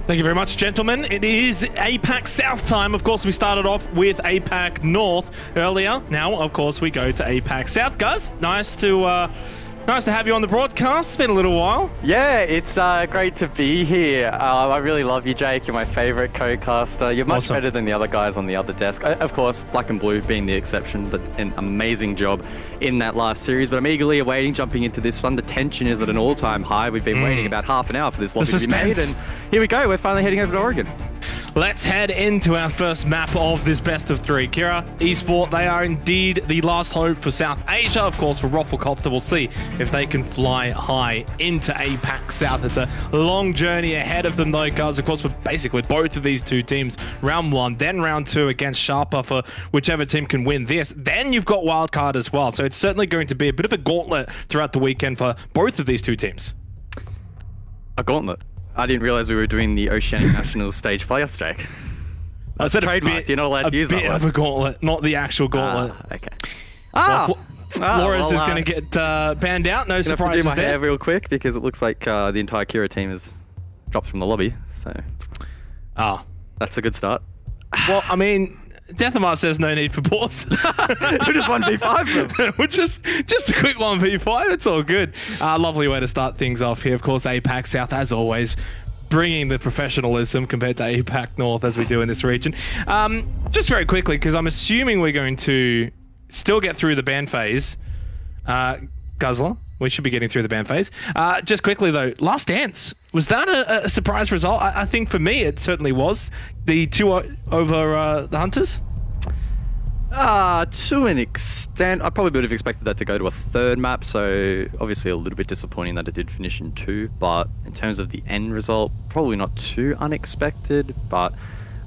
Thank you very much, gentlemen. It is APAC South time. Of course, we started off with APAC North earlier. Now, of course, we go to APAC South. Guys, nice to have you on the broadcast. It's been a little while. Yeah, it's great to be here. I really love you, Jake. You're my favorite co-caster. You're much better than the other guys on the other desk. Of course, Black and Blue being the exception, but an amazing job in that last series. But I'm eagerly awaiting jumping into this one. The tension is at an all-time high. We've been waiting about half an hour for this lobby to be made, and here we go. We're finally heading over to Oregon. Let's head into our first map of this best of three. Kira, Esport, they are indeed the last hope for South Asia. Of course, for ROFLCOPTER, we'll see if they can fly high into APAC South. It's a long journey ahead of them, though, guys. Of course, for basically both of these two teams. Round one, then round two against Sharper for whichever team can win this. Then you've got wildcard as well. So it's certainly going to be a bit of a gauntlet throughout the weekend for both of these two teams. A gauntlet? I didn't realize we were doing the Oceanic Nationals stage playoffs, Jake. I said trademark. You're not allowed to use that word. A bit of a gauntlet, not the actual gauntlet. Okay. Flores is going to get banned out. No surprises there. I have to do my there. hair real quick because it looks like the entire Kira team has dropped from the lobby. So, that's a good start. Well, I mean, Deathamar says no need for pause. We just 1v5 them. Which is just a quick 1v5. It's all good. Lovely way to start things off here. Of course, APAC South, as always, bringing the professionalism compared to APAC North as we do in this region. Just very quickly, because I'm assuming we're going to still get through the ban phase. Guzzler, we should be getting through the ban phase. Just quickly, though, Last Dance. Was that a surprise result? I think for me, it certainly was. The 2 over the Hunters? To an extent. I probably would have expected that to go to a third map, so obviously a little bit disappointing that it did finish in 2, but in terms of the end result, probably not too unexpected, but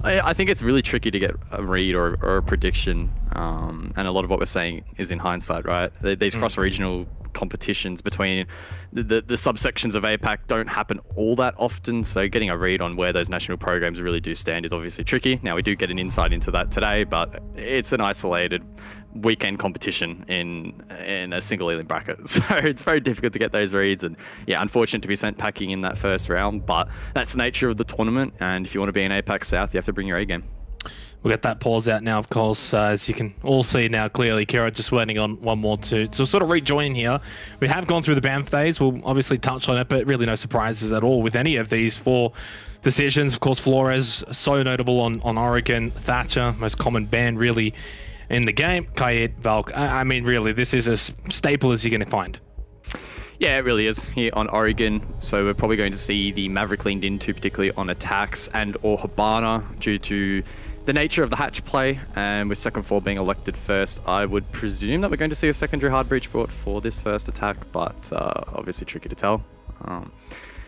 I think it's really tricky to get a read or a prediction, and a lot of what we're saying is in hindsight, right? These cross-regional competitions between the subsections of APAC don't happen all that often, so getting a read on where those national programs really do stand is obviously tricky. Now, we do get an insight into that today, but it's an isolated weekend competition in a single alien bracket, so it's very difficult to get those reads, and yeah, unfortunate to be sent packing in that first round, but that's the nature of the tournament, and if you want to be in APAC South, you have to bring your A game. We'll get that pause out now, of course, as you can all see now clearly. Kira just waiting on one more to sort of rejoin here. We have gone through the ban phase. We'll obviously touch on it, but really no surprises at all with any of these 4 decisions. Of course, Flores, so notable on Oregon. Thatcher, most common ban really in the game. Kayet, Valk. I mean, really, this is as staple as you're going to find. Yeah, it really is here on Oregon. So we're probably going to see the Maverick leaned into, particularly on attacks and or Habana, due to the nature of the hatch play, and with second 4 being elected first, I would presume that we're going to see a secondary hard breach brought for this first attack, but obviously tricky to tell.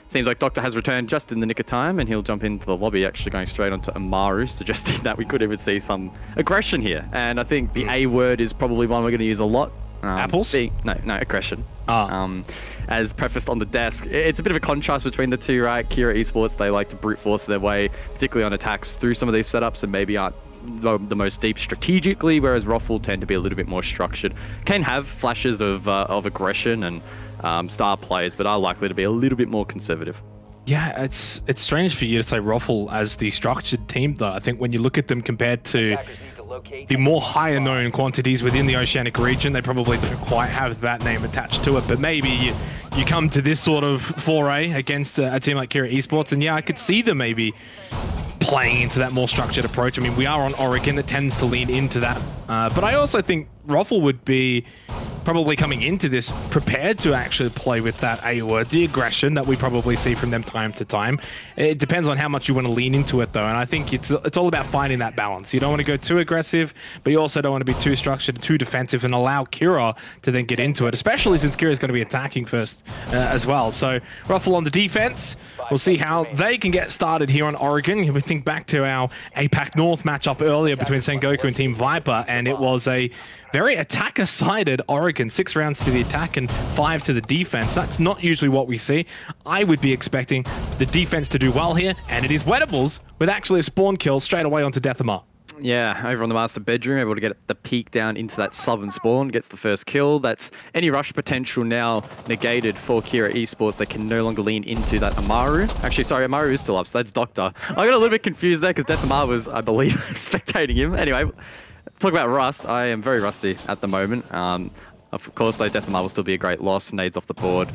Seems like Doctor has returned just in the nick of time, and he'll jump into the lobby, actually going straight onto Amaru, suggesting that we could even see some aggression here. And I think the A word is probably one we're going to use a lot. Apples? No, aggression. As prefaced on the desk, it's a bit of a contrast between the two, right? Kira Esports, they like to brute force their way, particularly on attacks, through some of these setups, and maybe aren't the most deep strategically, whereas Roffle tend to be a little bit more structured. Can have flashes of aggression and star plays, but are likely to be a little bit more conservative. Yeah, it's strange for you to say Roffle as the structured team, though. I think when you look at them compared to the more higher known quantities within the Oceanic region, they probably don't quite have that name attached to it, but maybe you come to this sort of foray against a team like Kira Esports, and yeah, I could see them maybe playing into that more structured approach. I mean, we are on Oregon that tends to lean into that, but I also think Roffle would be probably coming into this prepared to actually play with that A word, the aggression that we probably see from them time to time. It depends on how much you want to lean into it, though, and I think it's all about finding that balance. You don't want to go too aggressive, but you also don't want to be too structured, too defensive, and allow Kira to then get into it, especially since Kira is going to be attacking first as well. So Roffle on the defense. We'll see how they can get started here on Oregon. We think back to our APAC North matchup earlier between Sengoku and Team Viper, and it was a very attacker-sided Oregon. 6 rounds to the attack and 5 to the defense. That's not usually what we see. I would be expecting the defense to do well here, and it is Wettables with actually a spawn kill straight away onto Deathamar. Yeah, over on the master bedroom, able to get the peek down into that southern spawn, gets the first kill. That's any rush potential now negated for Kira Esports. They can no longer lean into that Amaru. Actually, sorry, Amaru is still up, so that's Doctor. I got a little bit confused there because Death Amar was, I believe, spectating him. Anyway, talk about rust. I am very rusty at the moment. Of course, though, Death Amar will still be a great loss. Nades off the board.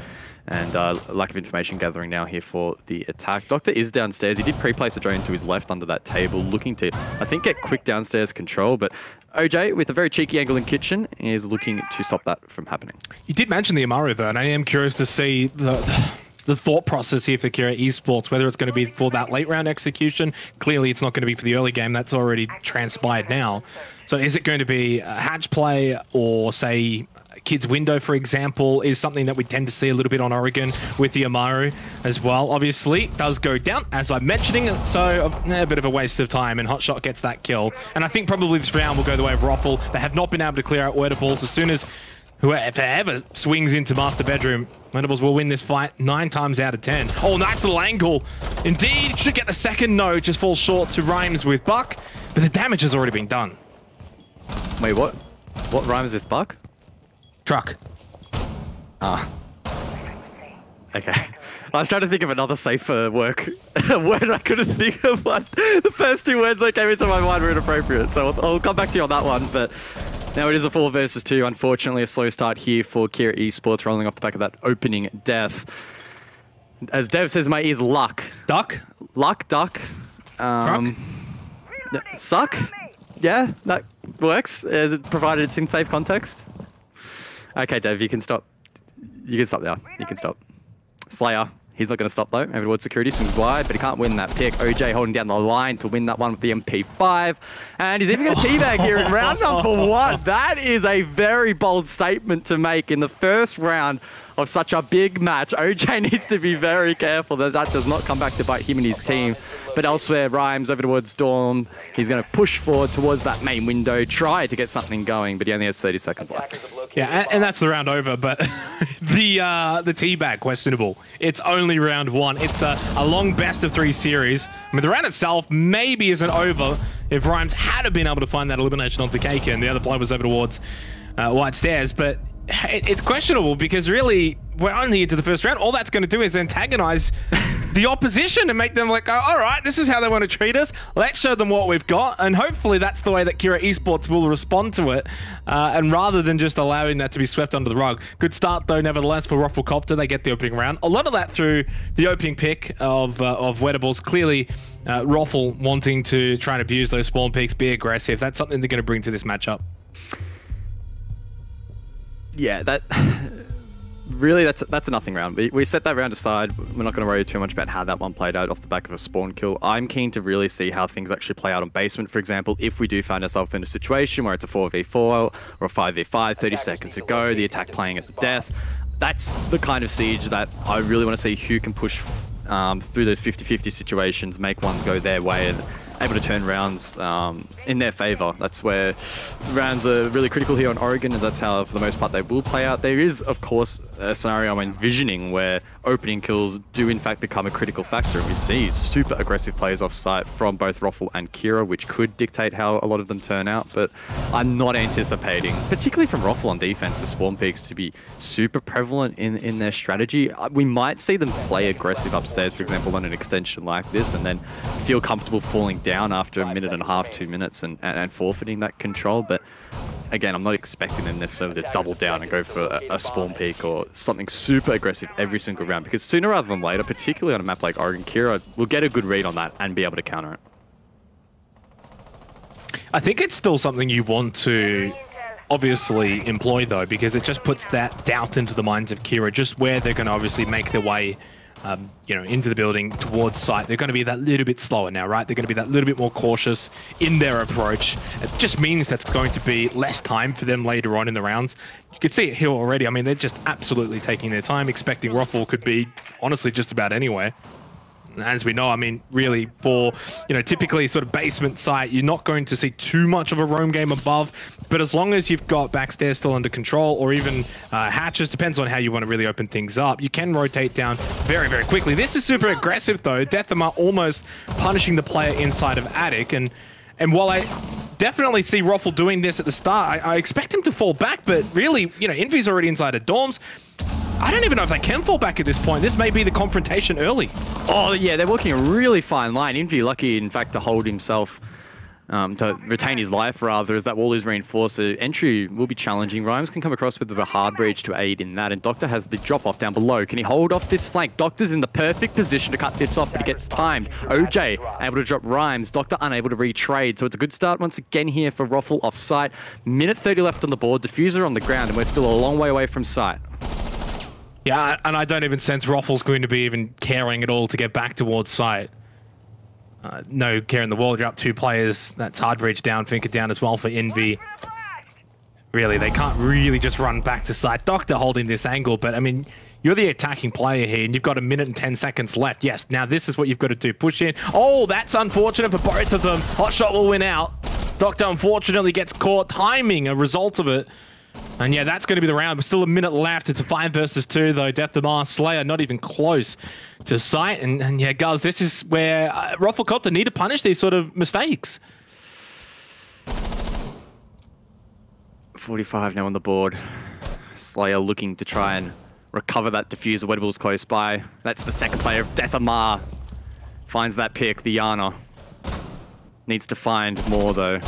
And lack of information gathering now here for the attack. Doctor is downstairs. He did pre-place a drone to his left under that table, looking to, I think, get quick downstairs control. But OJ, with a very cheeky angle in kitchen, is looking to stop that from happening. You did mention the Amaru, though, and I am curious to see the thought process here for Kira Esports, whether it's going to be for that late round execution. Clearly, it's not going to be for the early game. That's already transpired now. So is it going to be a hatch play or, say, Kid's window, for example, is something that we tend to see a little bit on Oregon with the Amaru as well. Obviously, does go down, as I'm mentioning, so a bit of a waste of time, and Hotshot gets that kill. And I think probably this round will go the way of Roffle. They have not been able to clear out Weatables. As soon as whoever swings into Master Bedroom, Weatables will win this fight 9 times out of 10. Oh, nice little angle. Indeed, should get the second no, just falls short to Rhymes with Buck, but the damage has already been done. Wait, what? What rhymes with Buck? Truck. Ah. Okay. I was trying to think of another safer word I couldn't think of one. The first 2 words that came into my mind were inappropriate, so I'll come back to you on that one. But now it is a 4 versus 2. Unfortunately, a slow start here for Kira Esports, rolling off the back of that opening death. As Dev says, my ears, luck. Duck? Luck, duck. Suck? Yeah, that works, provided it's in safe context. Okay, Dev, you can stop. You can stop now. You can stop. Slayer, he's not going to stop though. Over towards security, swings wide, but he can't win that pick. OJ holding down the line to win that one with the MP5. And he's even going to teabag here in round number 1. That is a very bold statement to make in the first round of such a big match. OJ needs to be very careful that that does not come back to bite him and his team. But elsewhere, Rhymes over towards Storm. He's going to push forward towards that main window, try to get something going, but he only has 30 seconds left. Yeah, and that's the round over, but the teabag, questionable. It's only round 1. It's a long best of 3 series. I mean, the round itself maybe isn't over if Rhymes had been able to find that elimination onto Cake, and the other player was over towards White Stairs, but it's questionable because really we're only into the first round. All that's going to do is antagonize the opposition and make them like, oh, all right, this is how they want to treat us. Let's show them what we've got. And hopefully that's the way that Kira Esports will respond to it. And rather than just allowing that to be swept under the rug. Good start though, nevertheless, for ROFLCOPTER. They get the opening round. A lot of that through the opening pick of Weatables. Clearly, Roffle wanting to try and abuse those spawn picks, be aggressive. That's something they're going to bring to this matchup. Yeah, that's a nothing round. We set that round aside. We're not going to worry too much about how that one played out off the back of a spawn kill. I'm keen to really see how things actually play out on basement, for example. If we do find ourselves in a situation where it's a 4v4 or a 5v5, 30 seconds to go, the attack playing at the death, that's the kind of siege that I really want to see who can push through those 50-50 situations, make ones go their way, and able to turn rounds in their favor. That's where rounds are really critical here on Oregon, and that's how, for the most part, they will play out. There is, of course, a scenario I'm envisioning where opening kills do, in fact, become a critical factor. And we see super aggressive players off site from both Roffle and Kira, which could dictate how a lot of them turn out. But I'm not anticipating, particularly from Roffle on defense, for spawn peaks to be super prevalent in their strategy. We might see them play aggressive upstairs, for example, on an extension like this, and then feel comfortable falling down after a minute and a half, 2 minutes, and forfeiting that control. But again, I'm not expecting them necessarily to double down and go for a spawn peak or something super aggressive every single round, because sooner rather than later, particularly on a map like Oregon, Kira will get a good read on that and be able to counter it. I think it's still something you want to obviously employ though, because it just puts that doubt into the minds of Kira, just where they're going to obviously make their way into the building towards site. They're going to be that little bit slower now, right? They're going to be that little bit more cautious in their approach. It just means that's going to be less time for them later on in the rounds. You can see it here already. I mean, they're just absolutely taking their time, expecting Roffle could be honestly just about anywhere. As we know, I mean, really for, typically sort of basement site, you're not going to see too much of a roam game above, but as long as you've got backstairs still under control, or even hatches, depends on how you want to really open things up, you can rotate down very, very quickly. This is super aggressive though. Death Amar almost punishing the player inside of Attic, and And while I definitely see ROFL doing this at the start, I expect him to fall back, but really, you know, Envy's already inside the dorms. I don't even know if they can fall back at this point. This may be the confrontation early. Oh, yeah, they're walking a really fine line. Envy lucky, in fact, to hold himself, to retain his life, rather, as that wall is reinforced. So entry will be challenging. Rhymes can come across with a hard breach to aid in that, and Doctor has the drop-off down below. Can he hold off this flank? Doctor's in the perfect position to cut this off, but he gets timed. OJ able to drop Rhymes. Doctor unable to retrade, so it's a good start once again here for ROFL off site. Minute 30 left on the board. Diffuser on the ground, and we're still a long way away from site. Yeah, and I don't even sense ROFL's going to be even caring at all to get back towards site. No care in the world. You're up 2 players. That's hard breach down, Finker down as well for Envy. Really, they can't really just run back to site. Doctor holding this angle, but I mean, you're the attacking player here, and you've got 1 minute and 10 seconds left. Yes, now this is what you've got to do. Push in. Oh, that's unfortunate for both of them. Hotshot will win out. Doctor unfortunately gets caught timing a result of it. And yeah, that's going to be the round. But still 1 minute left. It's a 5 versus 2, though. Death the Mars Slayer not even close to sight. And yeah, guys, this is where ROFLCOPTER need to punish these sort of mistakes. 45 now on the board. Slayer looking to try and recover that diffuser. Wedible's close by. That's the second player of Death Amar. Finds that pick, the Yana. Needs to find more, though.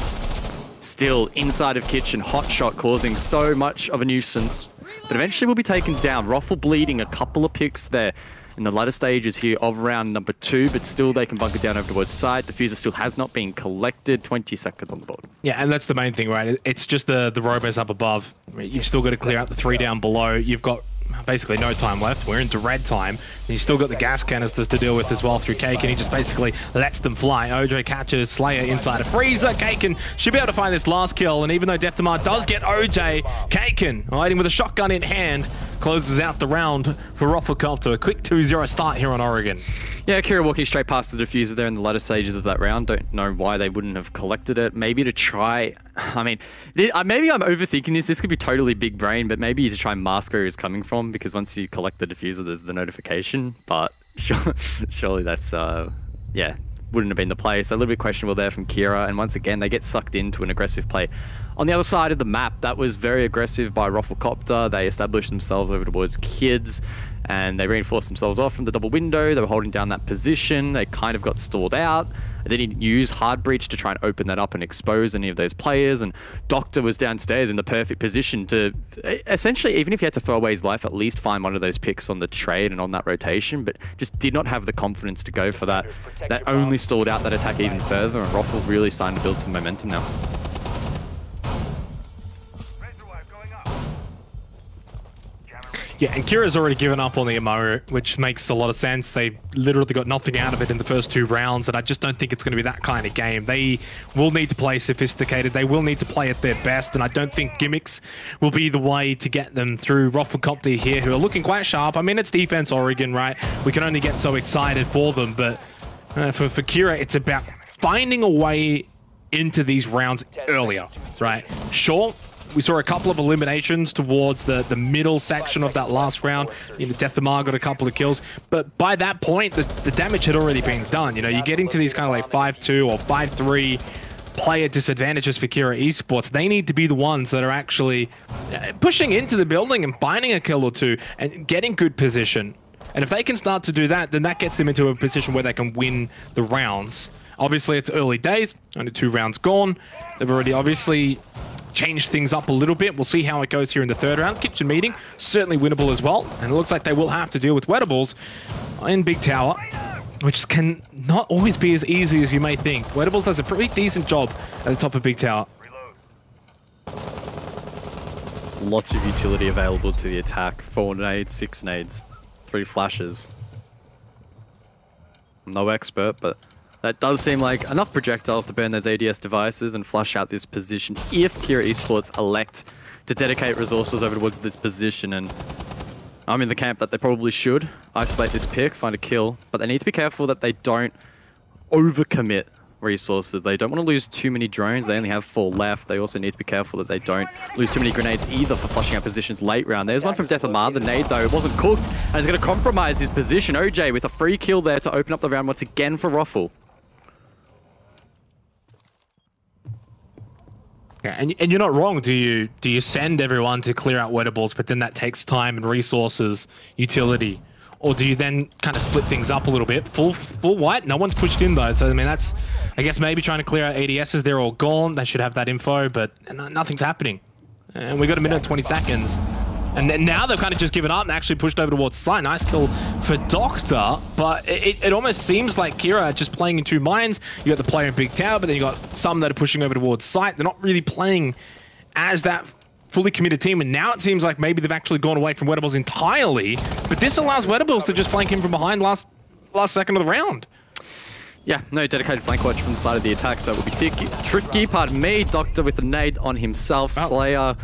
Still inside of kitchen, Hotshot causing so much of a nuisance, but eventually will be taken down. ROFL bleeding a couple of picks there in the latter stages here of round number 2, but still they can bunker down over towards side. Diffuser still has not been collected. 20 seconds on the board. Yeah, and that's the main thing, right? It's just the robos up above. You've still got to clear out the 3 down below. You've got basically no time left. We're into red time. And you've still got the gas canisters to deal with as well through Cake, and he just basically lets them fly. OJ catches Slayer inside a freezer. Kaken should be able to find this last kill, and even though Death Damar does get OJ, Kaken, hiding with a shotgun in hand, closes out the round for ROFLCOPTER. A quick 2-0 start here on Oregon. Yeah, Kira walking straight past the diffuser there in the latter stages of that round. Don't know why they wouldn't have collected it. Maybe to try... I mean, maybe I'm overthinking this. This could be totally big brain, but maybe to try and mask where he's coming from, because once you collect the diffuser, there's the notification. But surely that's... yeah, wouldn't have been the play. So a little bit questionable there from Kira. And once again, they get sucked into an aggressive play. On the other side of the map, that was very aggressive by ROFLCOPTER. They established themselves over towards kids, and they reinforced themselves off from the double window. They were holding down that position. They kind of got stalled out. They didn't use hard breach to try and open that up and expose any of those players. And Doctor was downstairs in the perfect position to essentially, even if he had to throw away his life, at least find one of those picks on the trade and on that rotation, but just did not have the confidence to go for that. That only stalled out that attack even further, and ROFL really starting to build some momentum now. Yeah, and Kira's already given up on the MO, which makes a lot of sense. They literally got nothing out of it in the first 2 rounds, and I just don't think it's going to be that kind of game. They will need to play sophisticated. They will need to play at their best, and I don't think gimmicks will be the way to get them through. ROFLCOPTER here, who are looking quite sharp. I mean, it's defense Oregon, right? We can only get so excited for them, but for Kira, it's about finding a way into these rounds earlier, right? Sure. We saw a couple of eliminations towards the middle section of that last round. You know, Death Damar got a couple of kills, but by that point, the damage had already been done. You know, you get into these kind of like 5-2 or 5-3 player disadvantages for Kira Esports. They need to be the ones that are actually pushing into the building and finding a kill or 2 and getting good position. And if they can start to do that, then that gets them into a position where they can win the rounds. Obviously, it's early days, only 2 rounds gone. They've already obviously changed things up a little bit. We'll see how it goes here in the 3rd round. Kitchen meeting, certainly winnable as well. And it looks like they will have to deal with Wettables in Big Tower, which can not always be as easy as you may think. Wettables does a pretty decent job at the top of Big Tower. Lots of utility available to the attack. 4 nades, 6 nades, 3 flashes. I'm no expert, but that does seem like enough projectiles to burn those ADS devices and flush out this position if Kira Esports elect to dedicate resources over towards this position. And I'm in the camp that they probably should isolate this pick, find a kill, but they need to be careful that they don't overcommit resources. They don't want to lose too many drones. They only have 4 left. They also need to be careful that they don't lose too many grenades either for flushing out positions late round. There's one from Death Amar. The nade, though, wasn't cooked, and it's going to compromise his position. OJ with a free kill there to open up the round once again for ROFL. Yeah, and you're not wrong. Do you send everyone to clear out wettables, but then that takes time and resources, utility, or do you then kind of split things up a little bit? Full white, no one's pushed in though. So I mean, that's, I guess, maybe trying to clear out ADSs. They're all gone. They should have that info, but nothing's happening. And we got a minute and 20 seconds. And then now they've kind of just given up and actually pushed over towards site. Nice kill for Doctor, but it almost seems like Kira are just playing in two minds. You got the player in Big Tower, but then you got some that are pushing over towards site. They're not really playing as that fully committed team, and now it seems like maybe they've actually gone away from wettables entirely, but this allows wettables to just flank him from behind last second of the round. Yeah, no dedicated flank watch from the side of the attack, so it will be tricky. Pardon me, Doctor with a nade on himself. Slayer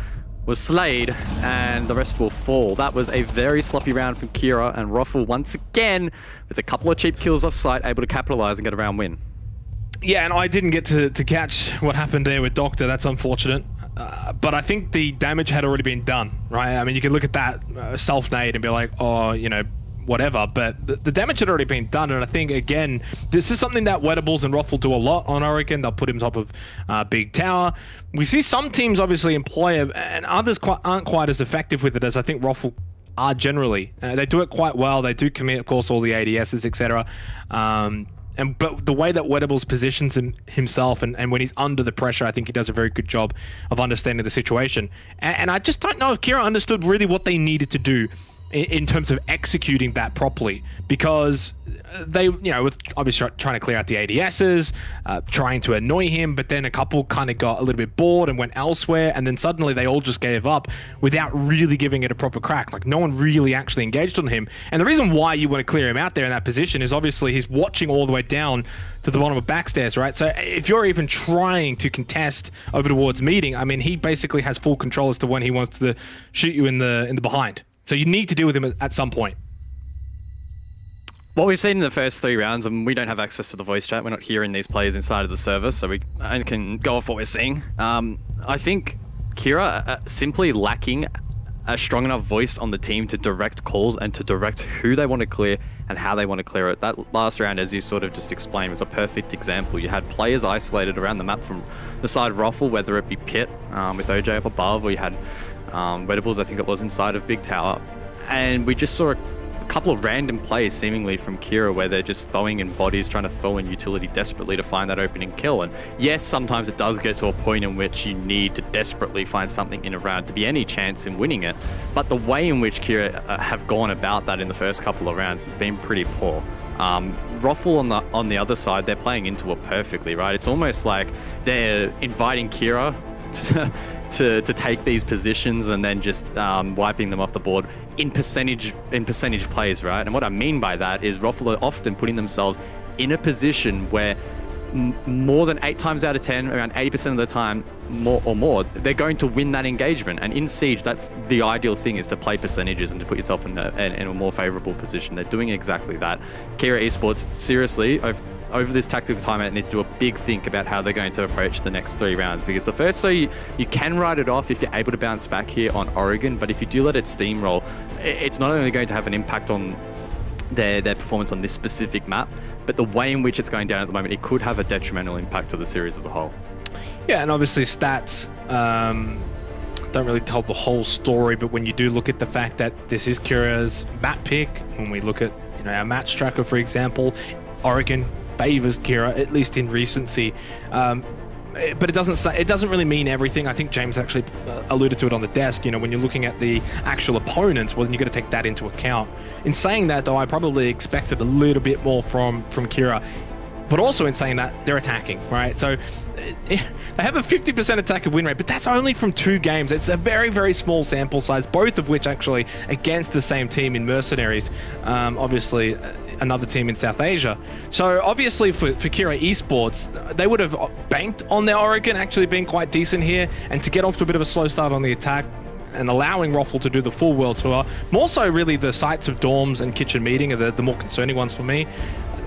was slayed, and the rest will fall. That was a very sloppy round from Kira, and Roffle once again, with a couple of cheap kills off site, able to capitalize and get a round win. Yeah, and I didn't get to catch what happened there with Doctor. That's unfortunate. But I think the damage had already been done, right? I mean, you could look at that self-nade and be like, oh, you know, whatever, but the damage had already been done, and I think, again, this is something that wettables and Roffle do a lot on Oregon. They'll put him top of Big Tower. We see some teams obviously employ it, and others aren't quite as effective with it as I think Roffle are generally. They do it quite well. They do commit, of course, all the ADSs, etc. But the way that wettables positions himself and when he's under the pressure, I think he does a very good job of understanding the situation. And I just don't know if Kira understood really what they needed to do in terms of executing that properly, because they, you know, with obviously trying to clear out the ADSs, trying to annoy him, but then a couple kind of got a little bit bored and went elsewhere, and then suddenly they all just gave up without really giving it a proper crack. Like, no one really actually engaged on him. And the reason why you want to clear him out there in that position is obviously he's watching all the way down to the bottom of backstairs, right? So if you're even trying to contest over towards meeting, I mean, he basically has full control as to when he wants to shoot you in the behind. So you need to deal with him at some point. What we've seen in the first 3 rounds, and we don't have access to the voice chat, we're not hearing these players inside of the server, so we can go off what we're seeing. I think Kira simply lacking a strong enough voice on the team to direct calls and to direct who they want to clear and how they want to clear it. That last round, as you sort of just explained, was a perfect example. You had players isolated around the map from the side of Roffle, whether it be Pit with OJ up above, or you had wettables, I think it was, inside of Big Tower. And we just saw a couple of random plays seemingly from Kira where they're just throwing in bodies, trying to throw in utility desperately to find that opening kill. And yes, sometimes it does get to a point in which you need to desperately find something in a round to be any chance in winning it. But the way in which Kira have gone about that in the first couple of rounds has been pretty poor. Roffle on the other side, they're playing into it perfectly, right? It's almost like they're inviting Kira to take these positions and then just wiping them off the board in percentage plays, right? And what I mean by that is Roffle are often putting themselves in a position where more than 8 times out of 10, around 80% of the time, more, they're going to win that engagement. And in Siege, that's the ideal thing, is to play percentages and to put yourself in a more favorable position. They're doing exactly that. Kira Esports, seriously, over this tactical timeout, needs to do a big think about how they're going to approach the next 3 rounds, because the first 3, you can write it off if you're able to bounce back here on Oregon, but if you do let it steamroll, it's not only going to have an impact on their performance on this specific map, but the way in which it's going down at the moment, it could have a detrimental impact to the series as a whole. Yeah, and obviously stats don't really tell the whole story, but when you do look at the fact that this is Kira's map pick, when we look at, you know, our match tracker, for example, Oregon favors Kira, at least in recency. But it doesn't really mean everything. I think James actually alluded to it on the desk. You know, when you're looking at the actual opponents, well, then you got to take that into account. In saying that, though, I probably expected a little bit more from Kira, but also in saying that they're attacking, right? So they have a 50% attack win rate, but that's only from 2 games. It's a very, very small sample size, both of which actually against the same team in Mercenaries. Obviously, another team in South Asia. So obviously for Kira Esports, they would have banked on their Oregon actually being quite decent here, and to get off to a bit of a slow start on the attack and allowing Roffle to do the full world tour. More so really the sites of Dorms and Kitchen Meeting are the more concerning ones for me.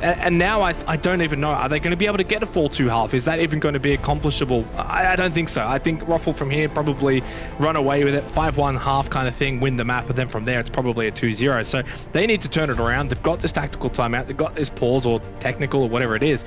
And now I don't even know. Are they going to be able to get a 4-2 half? Is that even going to be accomplishable? I don't think so. I think ROFL from here probably run away with it. 5-1 half kind of thing, win the map, and then from there it's probably a 2-0. So they need to turn it around. They've got this tactical timeout. They've got this pause or technical or whatever it is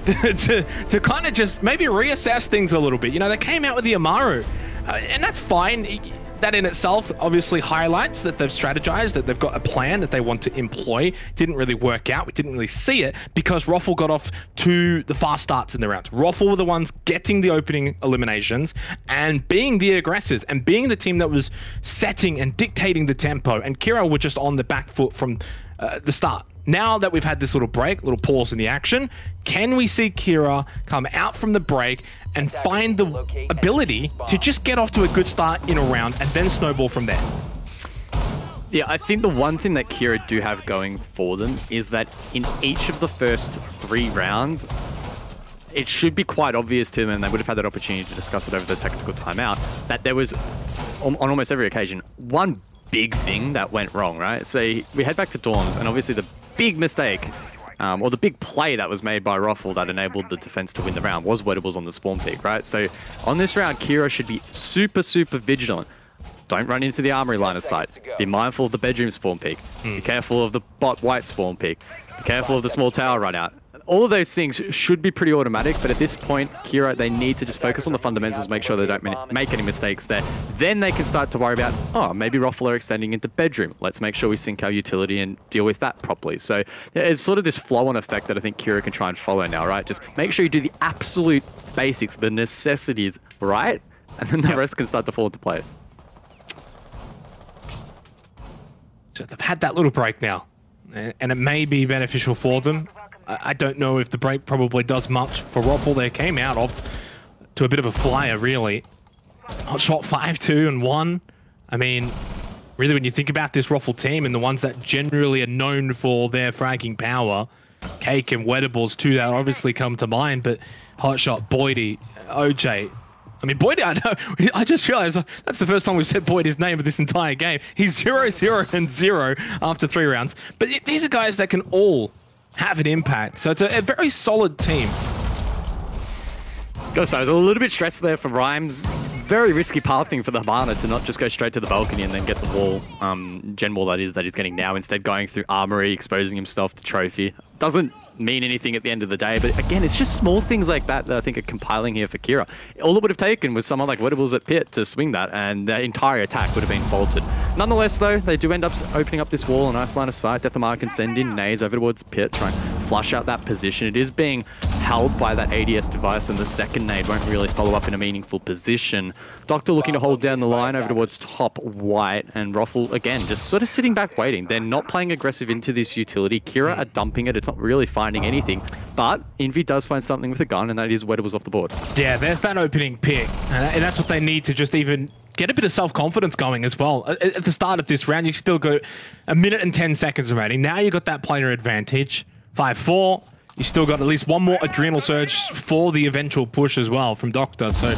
to kind of just maybe reassess things a little bit. You know, they came out with the Amaru, and that's fine. That in itself obviously highlights that they've strategized, that they've got a plan that they want to employ. Didn't really work out. We didn't really see it because ROFL got off to the fast starts in the rounds. ROFL were the ones getting the opening eliminations and being the aggressors and being the team that was setting and dictating the tempo. And Kira were just on the back foot from the start. Now that we've had this little break, little pause in the action, can we see Kira come out from the break and find the ability to just get off to a good start in a round and then snowball from there? Yeah, I think the one thing that Kira do have going for them is that in each of the first 3 rounds, it should be quite obvious to them, and they would have had that opportunity to discuss it over the technical timeout, that there was, on almost every occasion, one big thing that went wrong, right? So we head back to Dorms, and obviously the big mistake, or the big play that was made by ROFL that enabled the defense to win the round was Wettables on the spawn peak, right? So on this round, Kira should be super, super vigilant. Don't run into the armory line of sight. Be mindful of the bedroom spawn peak. Be careful of the bot white spawn peak. Be careful of the small tower run out. All of those things should be pretty automatic, but at this point, Kira, they need to just focus on the fundamentals, make sure they don't make any mistakes there. Then they can start to worry about, oh, maybe ROFL are extending into bedroom. Let's make sure we sync our utility and deal with that properly. So it's sort of this flow-on effect that I think Kira can try and follow now, right? Just make sure you do the absolute basics, the necessities, right? And then the rest can start to fall into place. So they've had that little break now, and it may be beneficial for them. I don't know if the break probably does much for ROFL. They came out of to a bit of a flyer, really. Hot shot 5-2-1. I mean, really, when you think about this ROFL team and the ones that generally are known for their fragging power, Cake and Wettables, 2 that obviously come to mind, but hot shot, Boydie, OJ. I mean, Boydie, I know, I just realized that's the first time we've said Boydie's name of this entire game. He's 0-0-0 after 3 rounds. But these are guys that can all have an impact. So it's a very solid team. Gotta say, I was a little bit stressed there for Rhymes. Very risky pathing for the Habana to not just go straight to the balcony and then get the wall, gen wall that he's getting now, instead going through Armory, exposing himself to Trophy. Doesn't mean anything at the end of the day, but again, it's just small things like that that I think are compiling here for Kira. All it would have taken was someone like Wettables at Pit to swing that, and the entire attack would have been faulted. Nonetheless, though, they do end up opening up this wall, a nice line of sight. Deathamar can send in nades over towards Pit, try and flush out that position. It is being held by that ADS device, and the second nade won't really follow up in a meaningful position. Doctor looking to hold down the line over towards top white, and ROFL, again, just sort of sitting back waiting. They're not playing aggressive into this utility. Kira are dumping it. It's not really finding anything, but Envy does find something with a gun, and that is Wettables off the board. Yeah, there's that opening pick, and that's what they need to just even get a bit of self-confidence going as well. At the start of this round, you still got 1 minute and 10 seconds remaining. Now you got that player advantage. 5-4. You still got at least one more adrenal surge for the eventual push as well from Doctor. So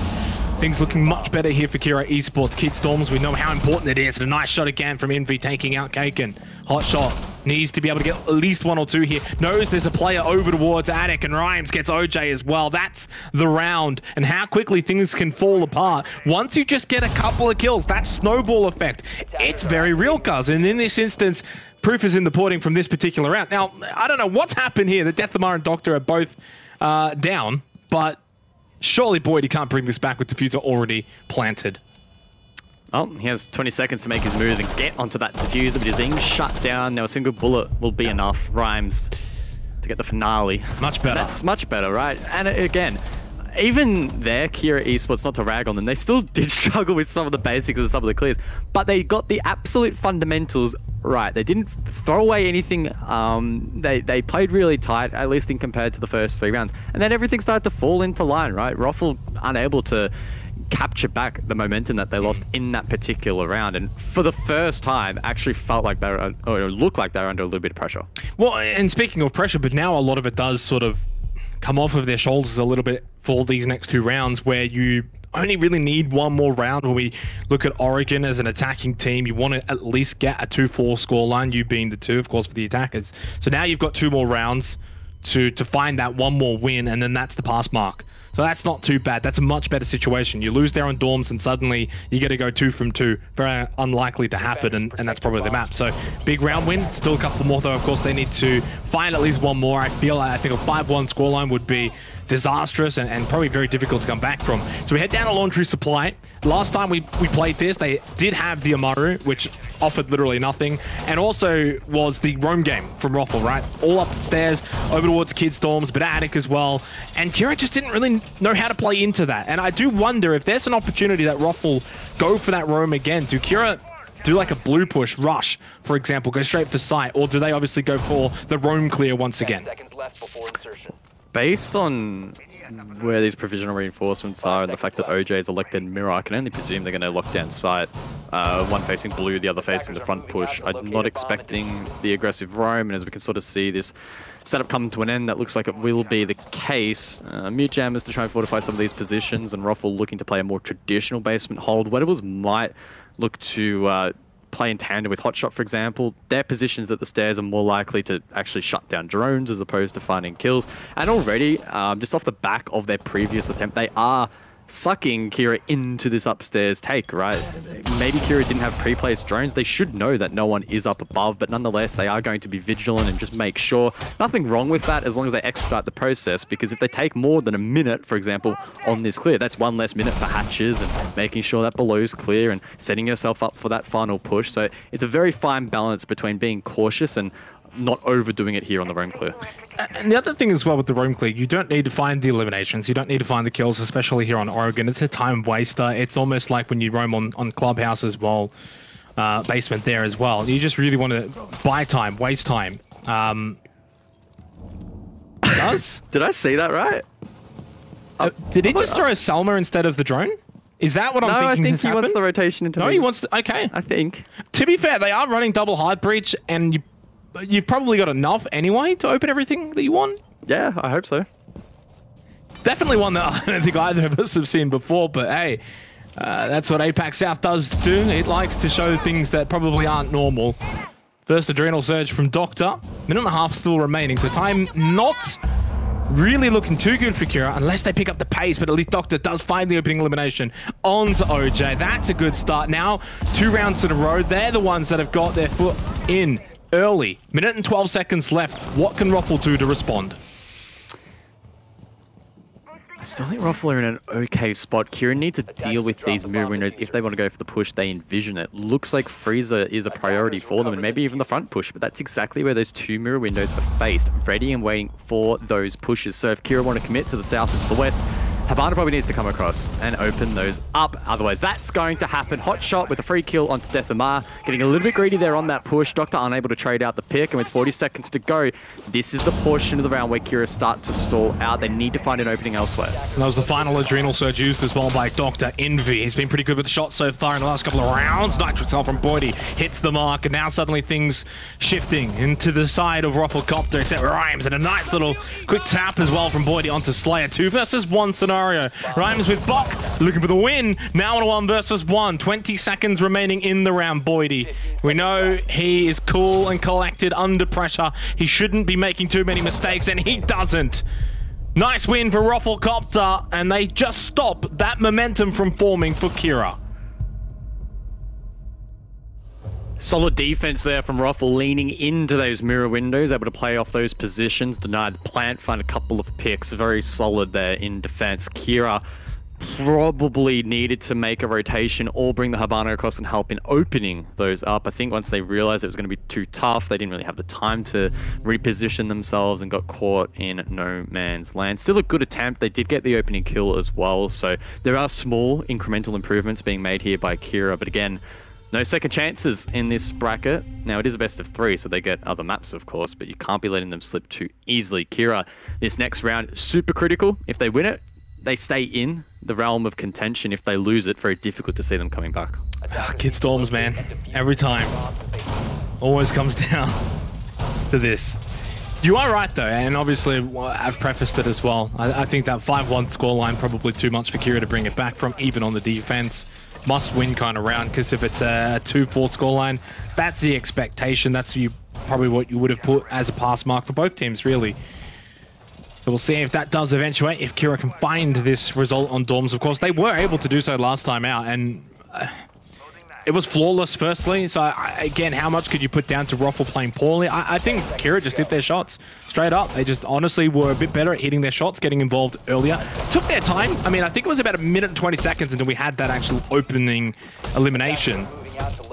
things looking much better here for Kira Esports. Kid Storms, we know how important it is. And a nice shot again from Envy taking out Kaken. Hot shot. Needs to be able to get at least 1 or 2 here. Knows there's a player over towards Attic, and Rhymes gets OJ as well. That's the round, and how quickly things can fall apart. Once you just get a couple of kills, that snowball effect, it's very real, cuz. And in this instance, proof is in the pudding from this particular round. Now, I don't know what's happened here. The Deathamar and Doctor are both down, but surely Boyd, can't bring this back with Diffuser already planted. Well, he has 20 seconds to make his move and get onto that diffuser, but he's being shut down. Now a single bullet will be enough. Rhymes to get the finale. Much better. That's much better, right? And again, even there, Kira Esports, not to rag on them, they still did struggle with some of the basics and some of the clears, but they got the absolute fundamentals right. They didn't throw away anything. They played really tight, at least in compared to the first 3 rounds. And then everything started to fall into line, right? ROFL unable to capture back the momentum that they lost in that particular round, and for the first time actually felt like they were, or looked like they were under a little bit of pressure. Well, and speaking of pressure, but now a lot of it does sort of come off of their shoulders a little bit for these next 2 rounds, where you only really need one more round. When we look at Oregon as an attacking team, you want to at least get a 2-4 scoreline, you being the 2, of course, for the attackers. So now you've got 2 more rounds to find that one more win, and then that's the pass mark. So that's not too bad. That's a much better situation. You lose there on dorms and suddenly you get to go 2 from 2. Very unlikely to happen, and that's probably the map. So big round win. Still a couple more though. Of course, they need to find at least one more. I think a 5-1 scoreline would be disastrous and probably very difficult to come back from. So we head down to Laundry Supply. Last time we played this, they did have the Amaru, which offered literally nothing, and also was the roam game from ROFL, right? All upstairs, over towards Kid Storms, but attic as well. And Kira just didn't really know how to play into that. And I do wonder if there's an opportunity that ROFL go for that roam again. Do Kira do like a blue push, rush, for example, go straight for site, or do they obviously go for the roam clear once again? Based on where these provisional reinforcements are and the fact that OJ has elected mirror, I can only presume they're going to lock down site. One facing blue, the other facing the front push. I'm not expecting the aggressive roam, and as we can sort of see this setup come to an end, that looks like it will be the case. Mute Jammers to try and fortify some of these positions, and ROFL looking to play a more traditional basement hold. Wettables might look to play in tandem with Hotshot, for example. Their positions at the stairs are more likely to actually shut down drones as opposed to finding kills. And already, just off the back of their previous attempt, they are sucking Kira into this upstairs take, right? Maybe Kira didn't have pre-placed drones. They should know that no one is up above, but nonetheless, they are going to be vigilant and just make sure. Nothing wrong with that as long as they expedite the process, because if they take more than a minute, for example, on this clear, that's 1 less minute for hatches and making sure that below is clear and setting yourself up for that final push. So it's a very fine balance between being cautious and not overdoing it here on the roam clear. And the other thing as well with the roam clear, you don't need to find the eliminations, you don't need to find the kills, especially here on Oregon. It's a time waster. It's almost like when you roam on Clubhouse as well, basement there as well. You just really want to buy time, waste time. Did I see that right? Did he just throw a Selma instead of the drone? Is that what I'm thinking? No, I think he wants the rotation into he wants to, okay. I think. To be fair, they are running double hard breach, and you've probably got enough anyway to open everything that you want. Yeah, I hope so. Definitely one that I don't think either of us have seen before, but hey, that's what APAC South does too. It likes to show things that probably aren't normal. First adrenal surge from Doctor. Minute and a half still remaining, so time not really looking too good for Kira unless they pick up the pace, but at least Doctor does find the opening elimination onto OJ. That's a good start. Now, 2 rounds in a row. They're the ones that have got their foot in early. Minute and 12 seconds left. What can ROFL do to respond? I still think ROFL are in an okay spot. Kira need to deal with these mirror windows if they want to go for the push they envision it. Looks like Freezer is a priority for them, and maybe even the front push, but that's exactly where those 2 mirror windows are faced, ready and waiting for those pushes. So if Kira want to commit to the south and to the west, Habana probably needs to come across and open those up. Otherwise, that's going to happen. Hot shot with a free kill onto Deathamar. Getting a little bit greedy there on that push. Doctor unable to trade out the pick, and with 40 seconds to go, this is the portion of the round where Kira start to stall out. They need to find an opening elsewhere. And that was the final adrenal surge used as well by Dr. Envy. He's been pretty good with the shots so far in the last couple of rounds. Nitrix from Boydie hits the mark, and now suddenly things shifting into the side of ROFLCOPTER, except Rhymes, and a nice little quick tap as well from Boydie onto Slayer. 2 versus 1 scenario. Rhymes with Bok looking for the win. Now on a 1 versus 1. 20 seconds remaining in the round. Boydie, we know he is cool and collected under pressure. He shouldn't be making too many mistakes, and he doesn't. Nice win for ROFLCOPTER, and they just stop that momentum from forming for Kira. Solid defense there from ROFL, leaning into those mirror windows, able to play off those positions, denied the plant, find a couple of picks. Very solid there in defense. Kira probably needed to make a rotation or bring the Habana across and help in opening those up. I think once they realized it was going to be too tough, they didn't really have the time to reposition themselves and got caught in no man's land. Still a good attempt. They did get the opening kill as well, so there are small incremental improvements being made here by Kira, but again, no second chances in this bracket. Now, it is a best of 3, so they get other maps, of course, but you can't be letting them slip too easily. Kira, this next round, super critical. If they win it, they stay in the realm of contention. If they lose it, very difficult to see them coming back. Kid Storms, man. Every time. Always comes down to this. You are right, though, and obviously I've prefaced it as well. I think that 5-1 scoreline probably too much for Kira to bring it back from, even on the defense. Must win kind of round, because if it's a 2-4 scoreline, that's the expectation. That's probably what you would have put as a pass mark for both teams, really. So we'll see if that does eventuate, if Kira can find this result on Dorms. Of course, they were able to do so last time out, and it was flawless, firstly. So, again, how much could you put down to Roffle playing poorly? I think Kira just hit their shots straight up. They just honestly were a bit better at hitting their shots, getting involved earlier. Took their time. I mean, I think it was about 1 minute and 20 seconds until we had that actual opening elimination.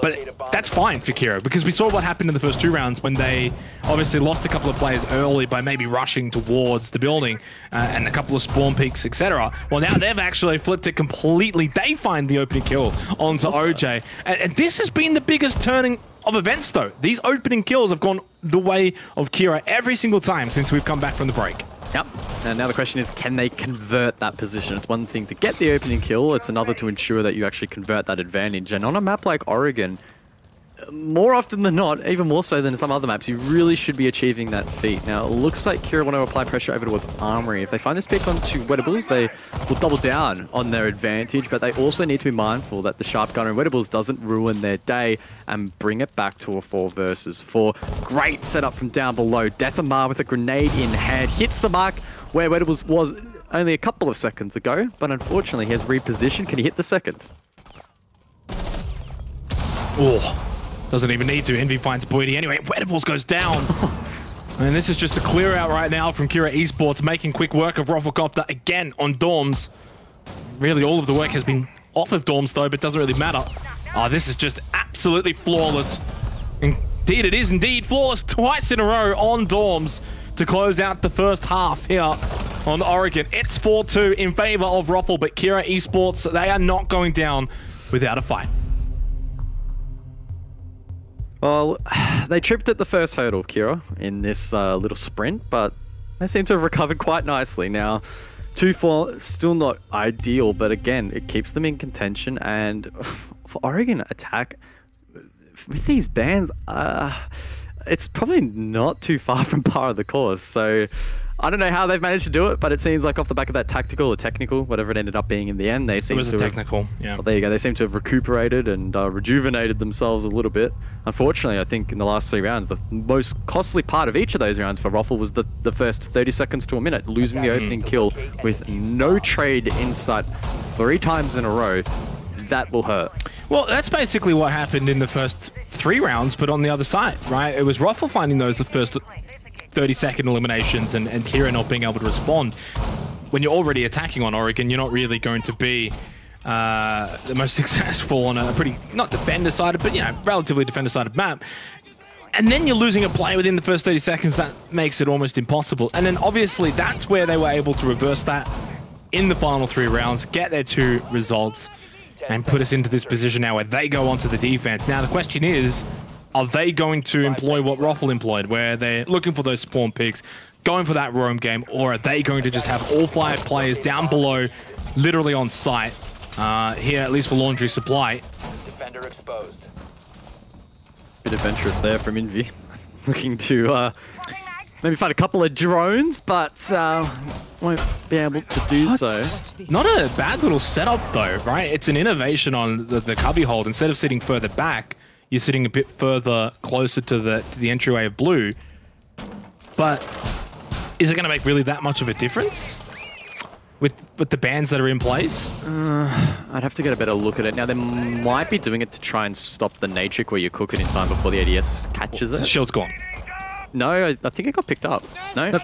But that's fine for Kira, because we saw what happened in the first 2 rounds when they obviously lost a couple of players early by maybe rushing towards the building and a couple of spawn peaks, etc. Well, now they've actually flipped it completely. They find the opening kill onto OJ. And this has been the biggest turning of events, though. These opening kills have gone the way of Kira every single time since we've come back from the break. Yep. And now the question is, can they convert that position? It's one thing to get the opening kill, it's another to ensure that you actually convert that advantage. And on a map like Oregon, more often than not, even more so than some other maps, you really should be achieving that feat. Now, it looks like Kira want to apply pressure over towards Armory. If they find this pick onto Wettables, they will double down on their advantage, but they also need to be mindful that the Sharp Gunner and Wettables doesn't ruin their day and bring it back to a 4 versus 4. Great setup from down below. Deathamar with a grenade in hand hits the mark where Wettables was only a couple of seconds ago, but unfortunately he has repositioned. Can he hit the second? Oh. Doesn't even need to. Envy finds Boydie. Anyway, Wettables goes down. And this is just a clear out right now from Kira Esports, making quick work of ROFLCOPTER again on Dorms. Really, all of the work has been off of Dorms, though, but it doesn't really matter. Oh, this is just absolutely flawless. Indeed, it is indeed flawless twice in a row on Dorms to close out the first half here on Oregon. It's 4-2 in favor of Roffle, but Kira Esports, they are not going down without a fight. Well, they tripped at the first hurdle, Kira, in this little sprint, but they seem to have recovered quite nicely. Now, 2-4, still not ideal, but again, it keeps them in contention. And for Oregon attack, with these bans, it's probably not too far from par of the course. So I don't know how they've managed to do it, but it seems like off the back of that tactical or technical, whatever it ended up being in the end, they seem to have... technical, yeah. Well, there you go. They seem to have recuperated and rejuvenated themselves a little bit. Unfortunately, I think in the last 3 rounds, the most costly part of each of those rounds for Roffle was the first 30 seconds to a minute, losing the opening kill with no trade in sight 3 times in a row. That will hurt. Well, that's basically what happened in the first 3 rounds, but on the other side, right? It was Roffle finding those the first 30-second eliminations and Kira not being able to respond. When you're already attacking on Oregon, you're not really going to be the most successful on a pretty, not defender-sided, but, you know, relatively defender-sided map. And then you're losing a play within the first 30 seconds. That makes it almost impossible. And then, obviously, that's where they were able to reverse that in the final 3 rounds, get their 2 results, and put us into this position now where they go onto the defense. Now, the question is, are they going to employ what Roffle employed, where they're looking for those spawn picks, going for that roam game, or are they going to just have all 5 players down below, literally on site, here, at least for Laundry Supply? Defender exposed. Bit adventurous there from Envy. Looking to maybe find a couple of drones, but won't be able to do so. Not a bad little setup, though, right? It's an innovation on the cubby hold. Instead of sitting further back, you're sitting a bit further closer to the entryway of blue. But is it going to make really that much of a difference with the bans that are in place? I'd have to get a better look at it. Now, they might be doing it to try and stop the Natric where you cook it in time before the ADS catches it. The shield's gone. No, I think it got picked up. No? No,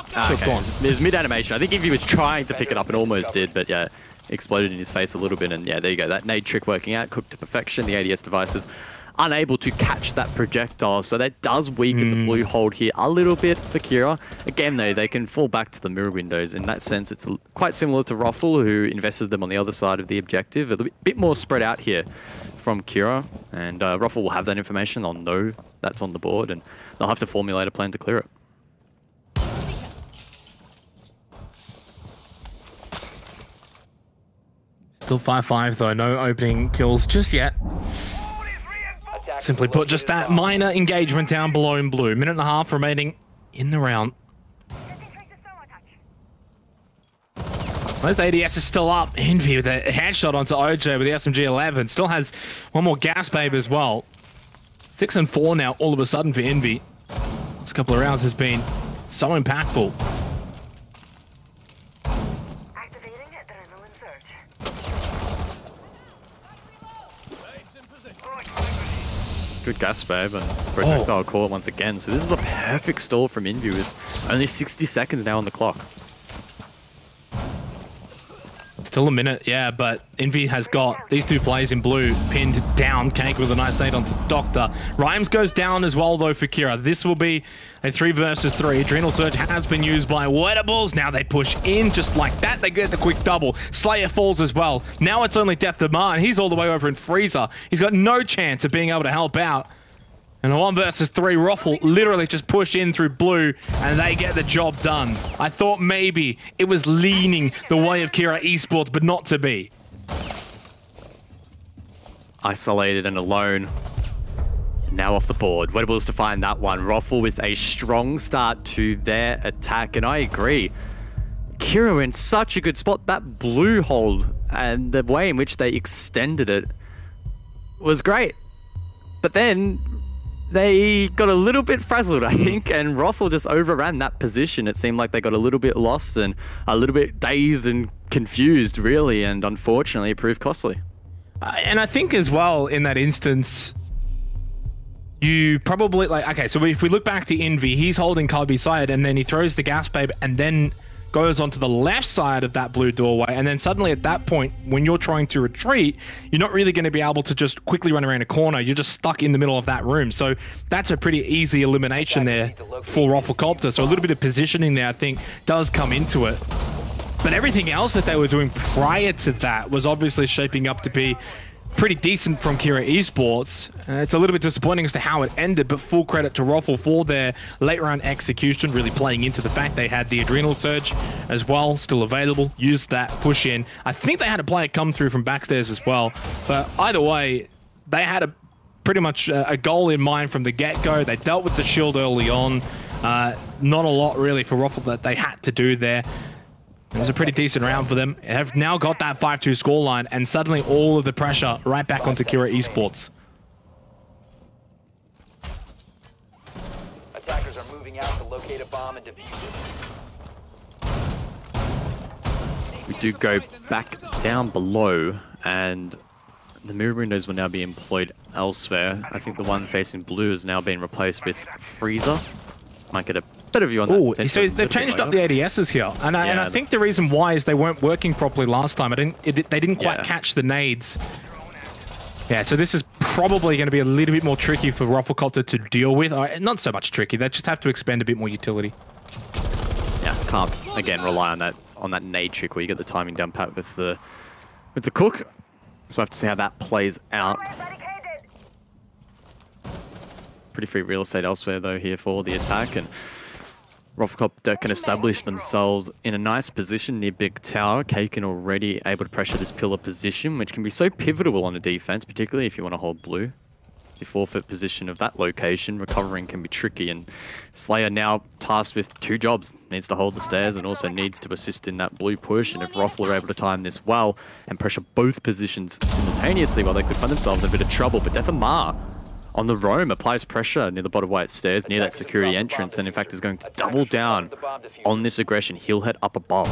Shield's gone. There's mid-animation. I think Envy was trying to pick it up and almost did, but yeah, exploded in his face a little bit. And yeah, there you go. That nade trick working out, cooked to perfection. The ADS devices unable to catch that projectile, so that does weaken the blue hold here a little bit for Kira. Again, though, they can fall back to the mirror windows. In that sense, it's quite similar to Roffle, who invested them on the other side of the objective. A bit more spread out here from Kira, and Roffle will have that information. They'll know that's on the board, and they'll have to formulate a plan to clear it. Still 5-5, though. No opening kills just yet. Simply put, just that minor engagement down below in blue. 1.5 minutes remaining in the round. Those ADS is still up. Envy with a headshot onto OJ with the SMG-11. Still has one more gas babe as well. 6 and 4 now, all of a sudden for Envy. This couple of rounds has been so impactful. Activating adrenaline surge. Good gas babe and projectile call it once again. So this is a perfect stall from Envy with only 60 seconds now on the clock. Still a minute, yeah, but Envy has got these two players in blue pinned down. Cake with a nice nade onto Doctor. Rhymes goes down as well, though, for Kira. This will be a 3 versus 3. Adrenal Surge has been used by Wettables. Now they push in just like that. They get the quick double. Slayer falls as well. Now it's only Death Demar, and he's all the way over in Freezer. He's got no chance of being able to help out. And a 1 versus 3, Roffle literally just push in through blue and they get the job done. I thought maybe it was leaning the way of Kira Esports, but not to be. Isolated and alone. Now off the board. Wettables to find that one. Roffle with a strong start to their attack. And I agree. Kira in such a good spot. That blue hold and the way in which they extended it was great. But then they got a little bit frazzled, I think, and Roffle just overran that position. It seemed like they got a little bit lost and a little bit dazed and confused, really, and unfortunately it proved costly. And I think as well, in that instance, you probably, like, okay, so if we look back to Envy, he's holding Cubby's side, and then he throws the gas babe, and then goes onto the left side of that blue doorway, and then suddenly at that point, when you're trying to retreat, you're not really going to be able to just quickly run around a corner. You're just stuck in the middle of that room. So that's a pretty easy elimination there for ROFLCOPTER. So a little bit of positioning there, I think, does come into it. But everything else that they were doing prior to that was obviously shaping up to be pretty decent from Kira Esports. It's a little bit disappointing as to how it ended, but full credit to Roffle for their late round execution, really playing into the fact they had the Adrenal Surge as well, still available, used that push in. I think they had a player come through from backstairs as well, but either way, they had pretty much a goal in mind from the get-go. They dealt with the shield early on. Not a lot really for Roffle that they had to do there. It was a pretty decent round for them. They have now got that 5-2 scoreline, and suddenly all of the pressure right back onto Kira Esports. Attackers are moving out to locate a bomb and defuse it. We do go back down below, and the mirror windows will now be employed elsewhere. I think the one facing blue has now been replaced with Freezer. Might get a better view on that. Oh, so they've changed up the ADSs here, and I think the reason why is they weren't working properly last time. They didn't quite catch the nades. Yeah, so this is probably going to be a little bit more tricky for ROFLCOPTER to deal with. Not so much tricky. They just have to expend a bit more utility. Yeah, can't again rely on that nade trick where you get the timing down pat with the cook. So I have to see how that plays out. Pretty free real estate elsewhere though here for the attack, and ROFLCOPTER can establish themselves in a nice position near Big Tower. Kaken already able to pressure this pillar position, which can be so pivotal on a defense, particularly if you want to hold blue. The forfeit position of that location, recovering can be tricky, and Slayer now tasked with 2 jobs. Needs to hold the stairs and also needs to assist in that blue push, and if Roffle are able to time this well and pressure both positions simultaneously, well, they could find themselves in a bit of trouble. But Death Demar on the roam applies pressure near the bottom white stairs, near that security entrance, and in fact is going to double down on this aggression. He'll head up above.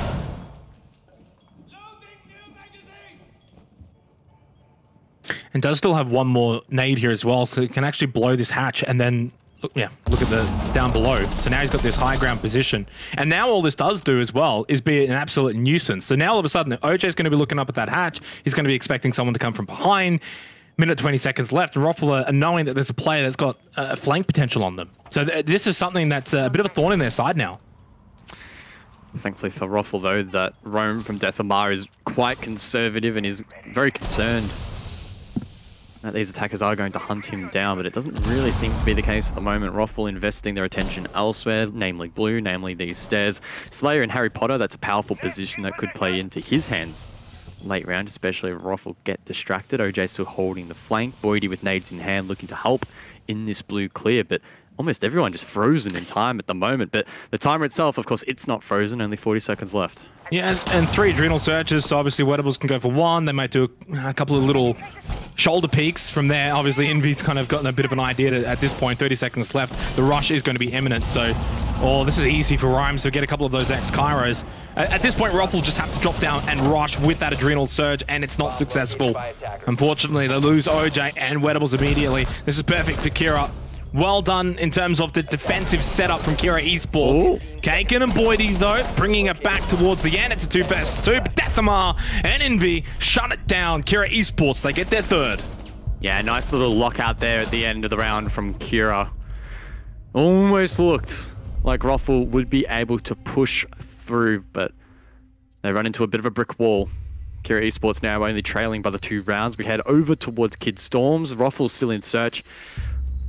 And does still have one more nade here as well, so it can actually blow this hatch and then, look at the down below. So now he's got this high ground position. And now all this does do as well is be an absolute nuisance. So now all of a sudden, OJ's going to be looking up at that hatch. He's going to be expecting someone to come from behind. Minute 20 seconds left, and Roffle are knowing that there's a player that's got flank potential on them. So this is something that's a bit of a thorn in their side now. Thankfully for Roffle, though, that roam from Death Demar is quite conservative and is very concerned that these attackers are going to hunt him down, but it doesn't really seem to be the case at the moment. Roffle investing their attention elsewhere, namely blue, namely these stairs. Slayer and Harry Potter, that's a powerful position that could play into his hands late round, especially if Roffle get distracted. OJ still holding the flank. Boydie with nades in hand looking to help in this blue clear, but almost everyone just frozen in time at the moment. But the timer itself, of course, it's not frozen. Only 40 seconds left. Yeah, and 3 adrenal surges, so obviously Wettables can go for 1. They might do a couple of little shoulder peaks from there. Obviously, Envy's kind of gotten a bit of an idea at this point. 30 seconds left. The rush is going to be imminent, so... Oh, this is easy for Rhymes to get a couple of those X-Kairos. At this point, Ruffle just have to drop down and rush with that adrenal surge, and it's not successful. Unfortunately, they lose OJ and Wettables immediately. This is perfect for Kira. Well done in terms of the defensive setup from Kira Esports. Kaken and Boydie, though, bringing it back towards the end. It's a 2 vs 2. Deathamar and Envy shut it down. Kira Esports, they get their 3rd. Yeah, nice little lockout there at the end of the round from Kira. Almost looked like Ruffle would be able to push through, but they run into a bit of a brick wall. Kira Esports now only trailing by the 2 rounds. We head over towards Kid Storms. Ruffle's still in search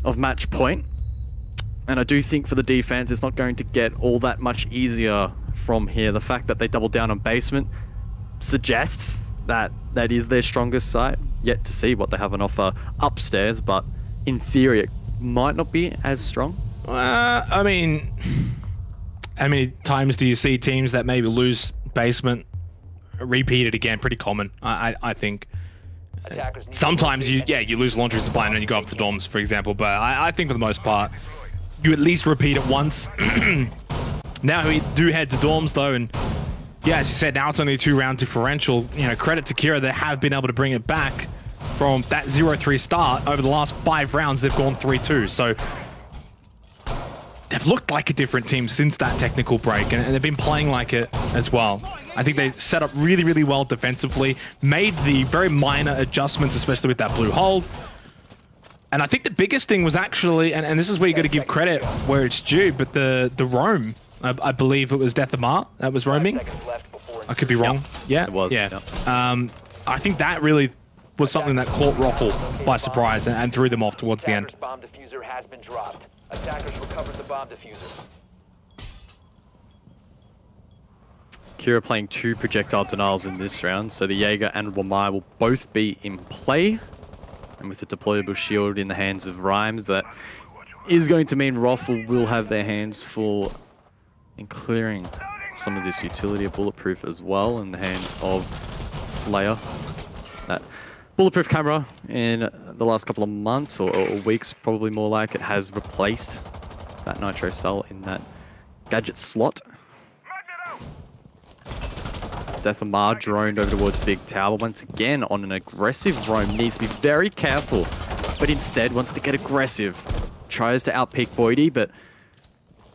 of match point, and I do think for the defense it's not going to get all that much easier from here. The fact that they doubled down on basement suggests that that is their strongest side. Yet to see what they have on offer upstairs, but in theory it might not be as strong. I mean, how many times do you see teams that maybe lose basement repeated again? Pretty common, I think. Sometimes you lose laundry supply and then you go up to dorms, for example, but I think for the most part you at least repeat it once. Now we do head to dorms though, and yeah, as you said, now it's only a 2-round differential. You know, credit to Kira, they have been able to bring it back from that 0-3 start. Over the last 5 rounds they've gone 3-2, so they've looked like a different team since that technical break, and they've been playing like it as well. I think they set up really, really well defensively, made the very minor adjustments, especially with that blue hold. And I think the biggest thing was actually, and this is where you got to give credit where it's due, but the roam, I believe it was Deathamar that was roaming. I could be wrong. Yep. Yeah, it was. Yeah. Yep. I think that really was something that caught Ruffle by surprise and threw them off towards the end. Bomb diffuser has been dropped. Attackers recovered the bomb diffuser. Kira playing 2 projectile denials in this round, so the Jaeger and Wamai will both be in play. And with the deployable shield in the hands of Rhymes, that is going to mean Ruffle will have their hands full in clearing some of this utility of Bulletproof as well in the hands of Slayer. That Bulletproof camera in the last couple of months or weeks, probably more like it, has replaced that Nitro cell in that gadget slot. Deathamar droned over towards Big Tower once again on an aggressive roam. Needs to be very careful, but instead wants to get aggressive. Tries to outpeak Boydie, but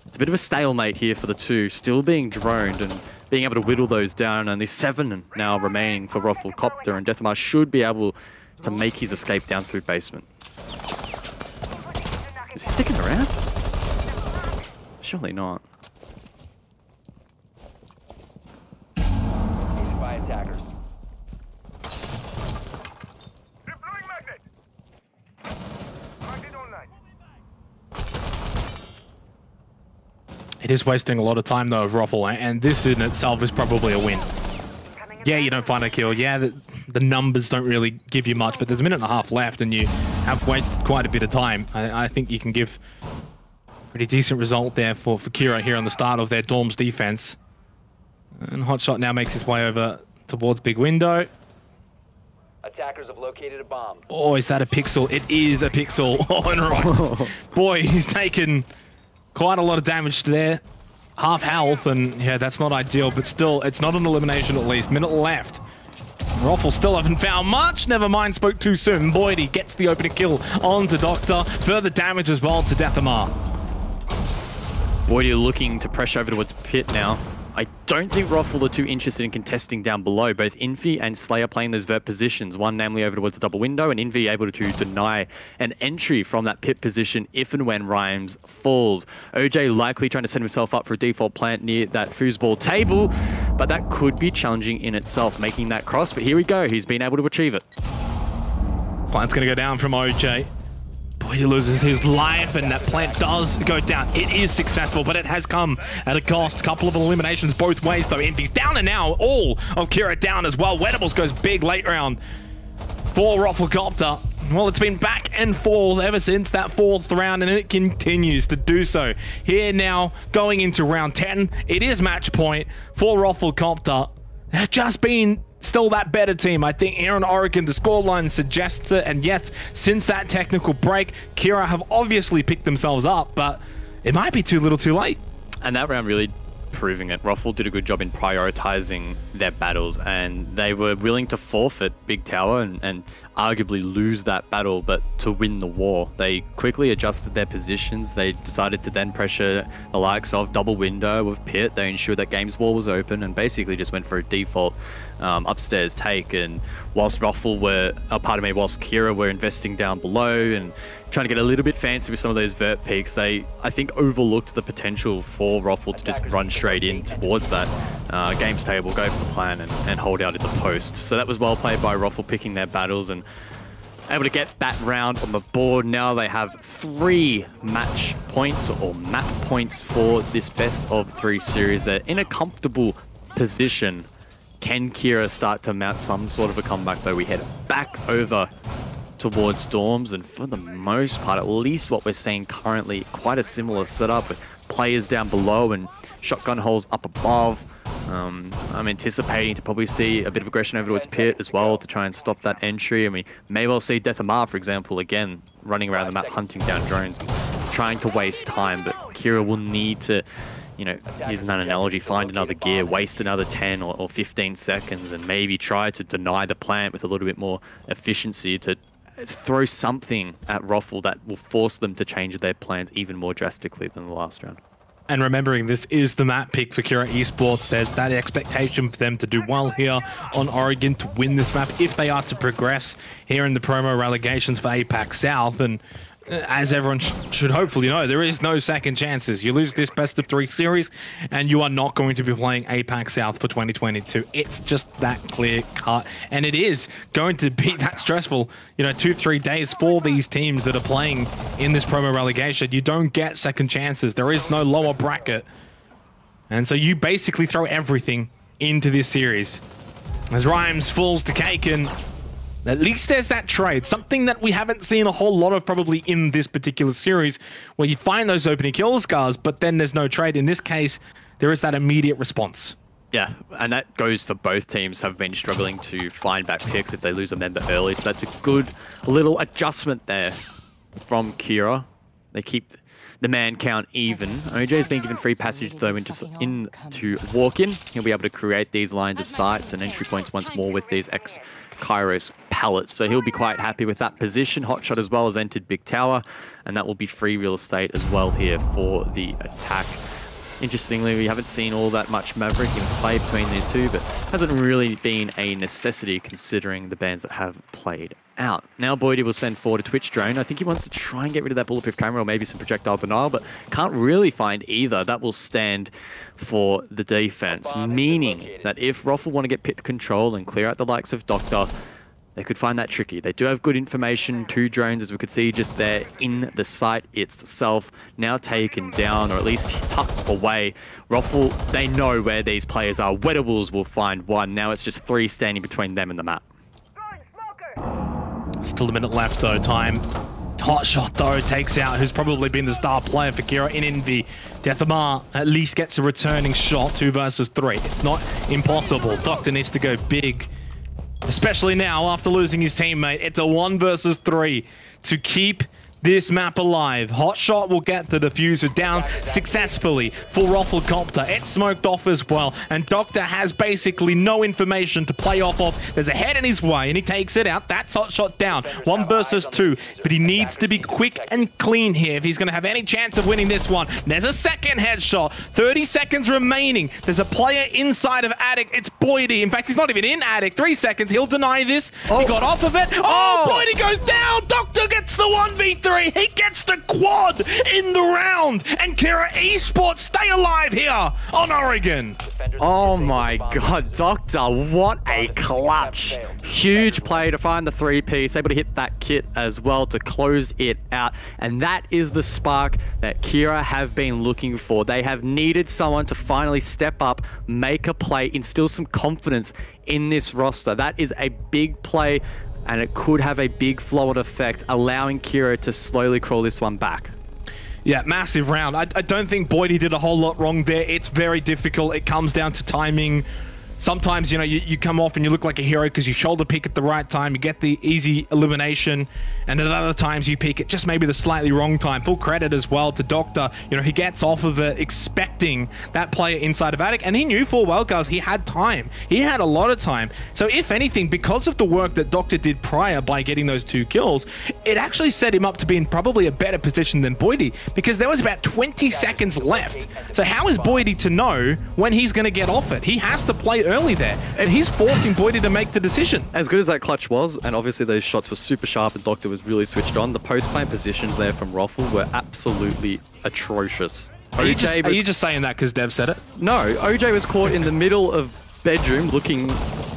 it's a bit of a stalemate here for the 2. Still being droned and being able to whittle those down. Only 7 now remaining for ROFLCOPTER, and Deathamar should be able to make his escape down through basement. Is he sticking around? Surely not. By attackers. Deploying magnet. Magnet online. It is wasting a lot of time though of Ruffle, and this in itself is probably a win. Yeah, you don't find a kill. Yeah, the numbers don't really give you much, but there's a minute and a half left and you have wasted quite a bit of time. I think you can give a pretty decent result there for Kira here on the start of their dorms defense. And Hotshot now makes his way over towards Big Window. Attackers have located a bomb. Oh, is that a pixel? It is a pixel. Oh, and right. Boy, he's taken quite a lot of damage there. Half health, and yeah, that's not ideal, but still, it's not an elimination at least. Minute left. Ruffle still haven't found much. Never mind, spoke too soon. Boydie gets the opening kill onto Doctor. Further damage as well to Deathamar. Boydie looking to pressure over towards Pit now. I don't think Ruffle are too interested in contesting down below. Both Infi and Slayer playing those vert positions. One namely over towards the double window, and Infi able to deny an entry from that pit position if and when Rhymes falls. OJ likely trying to set himself up for a default plant near that foosball table, but that could be challenging in itself, making that cross. But here we go, he's been able to achieve it. Plant's gonna go down from OJ. Boy, he loses his life, and that plant does go down. It is successful, but it has come at a cost. A couple of eliminations both ways, though. Envy's down, and now all of Kira down as well. Wettables goes big late round for ROFLCOPTER. Well, it's been back and forth ever since that 4th round, and it continues to do so. Here now, going into round 10, it is match point for ROFLCOPTER. They've just been still that better team. I think here in Oregon, the scoreline suggests it, and yes, since that technical break, Kira have obviously picked themselves up, but it might be too little too late. And that round really proving it. Ruffle did a good job in prioritizing their battles, and they were willing to forfeit Big Tower and arguably lose that battle, but to win the war. They quickly adjusted their positions. They decided to then pressure the likes of double window with Pit. They ensured that Games Wall was open and basically just went for a default upstairs take. And whilst Ruffle were, whilst Kira were investing down below and trying to get a little bit fancy with some of those vert peaks, they, I think, overlooked the potential for Ruffle to just run straight in towards that games table, go for the plan, and hold out at the post. So that was well played by Ruffle, picking their battles and able to get that round on the board. Now they have 3 match points or map points for this best of 3 series. They're in a comfortable position. Can Kira start to mount some sort of a comeback, though? We head back over towards dorms, and for the most part, at least what we're seeing currently, quite a similar setup with players down below and shotgun holes up above. I'm anticipating to probably see a bit of aggression over towards Pit as well to try and stop that entry. I mean, may well see Death Amar, for example, again, running around the map hunting down drones and trying to waste time, but Kira will need to, you know, using that analogy, find another gear, waste another 10 or 15 seconds, and maybe try to deny the plant with a little bit more efficiency to throw something at Ruffle that will force them to change their plans even more drastically than the last round. And remembering, this is the map pick for Kira Esports. There's that expectation for them to do well here on Oregon, to win this map if they are to progress here in the promo relegations for APAC South. And as everyone should hopefully know, there is no second chances. You lose this best of 3 series and you are not going to be playing APAC South for 2022. It's just that clear cut, and it is going to be that stressful, you know, 2-3 days for these teams that are playing in this promo relegation. You don't get second chances. There is no lower bracket, and so you basically throw everything into this series. As Rhymes falls to Cake, and at least there's that trade, something that we haven't seen a whole lot of probably in this particular series, where you find those opening kill scars, but then there's no trade. In this case, there is that immediate response. Yeah, and that goes for both teams. Have been struggling to find back picks if they lose a member early, so that's a good little adjustment there from Kira. They keep the man count even. OJ's been given free passage though into walk-in. He'll be able to create these lines of sights and entry points once more with these Kairos pallets, so he'll be quite happy with that position. Hotshot as well has entered Big Tower, and that will be free real estate as well here for the attack. Interestingly, we haven't seen all that much Maverick in play between these two, but hasn't really been a necessity considering the bans that have played out. Now Boydie will send forward a Twitch drone. I think he wants to try and get rid of that bulletproof camera or maybe some projectile denial, but can't really find either. That will stand for the defense, meaning that if Ruffle want to get pit control and clear out the likes of Doctor, they could find that tricky. They do have good information. 2 drones, as we could see just there in the site itself, now taken down or at least tucked away. Ruffle, they know where these players are. Wettables will find 1. Now it's just 3 standing between them and the map. Still a minute left though, time. Hotshot though takes out who's probably been the star player for Kira in Envy. Death Amar at least gets a returning shot, 2 versus 3. It's not impossible. Doctor needs to go big, especially now after losing his teammate. It's a 1 versus 3 to keep this map alive. Hotshot will get the diffuser down successfully for ROFLCOPTER. It's smoked off as well, and Doctor has basically no information to play off of. There's a head in his way, and he takes it out. That's Hotshot down. 1 versus 2, but he needs to be quick and clean here if he's going to have any chance of winning this one. There's a second headshot. 30 seconds remaining. There's a player inside of Attic. It's Boydie. In fact, he's not even in Attic. 3 seconds. He'll deny this. He got off of it. Oh, Boydie goes down. Doctor gets the 1v3. He gets the quad in the round, and Kira Esports stay alive here on Oregon. Oh my god, Doctor, what a clutch. Huge play to find the 3-piece, able to hit that kit as well to close it out. And that is the spark that Kira have been looking for. They have needed someone to finally step up, make a play, instill some confidence in this roster. That is a big play and it could have a big flow-on effect, allowing Kira to slowly crawl this one back. Yeah, massive round. I don't think Boydie did a whole lot wrong there. It's very difficult. It comes down to timing. Sometimes, you know, you come off and you look like a hero because you shoulder peek at the right time, you get the easy elimination, and at other times you peek at just maybe the slightly wrong time. Full credit as well to Doctor. You know, he gets off of it expecting that player inside of Attic, and he knew full well, guys, he had time. He had a lot of time. So if anything, because of the work that Doctor did prior by getting those 2 kills, it actually set him up to be in probably a better position than Boydie, because there was about 20 seconds left. So how is Boydie to know when he's going to get off it? He has to play early there, and he's forcing Boydie to make the decision. As good as that clutch was, and obviously those shots were super sharp and Doctor was really switched on, the post-plant positions there from Roffle were absolutely atrocious. Are you just saying that because Dev said it? No, OJ was caught in the middle of bedroom looking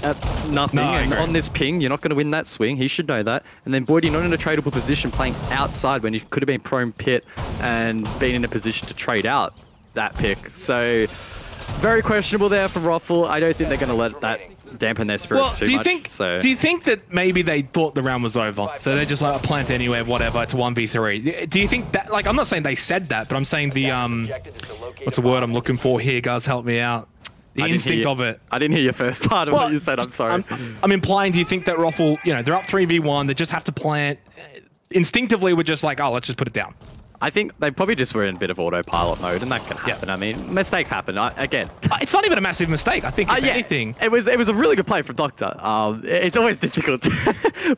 at nothing, and on this ping, you're not going to win that swing. He should know that. And then Boydie not in a tradable position, playing outside when he could have been prone pit and been in a position to trade out that pick. So very questionable there from Roffle. I don't think they're going to let that dampen their spirits too much. Do you think that maybe they thought the round was over? So they're just like, plant anywhere, whatever, it's a 1v3. Do you think that, like, I'm not saying they said that, but I'm saying the, what's the word I'm looking for here, guys, help me out. The instinct of it. I didn't hear your first part of what you said, I'm sorry. I'm implying, do you think that Roffle, you know, they're up 3v1, they just have to plant, instinctively we're just like, oh, let's just put it down. I think they probably just were in a bit of autopilot mode, and that can happen. Yeah. I mean, mistakes happen. Again, it's not even a massive mistake. I think if anything, it was a really good play from Doctor. It's always difficult,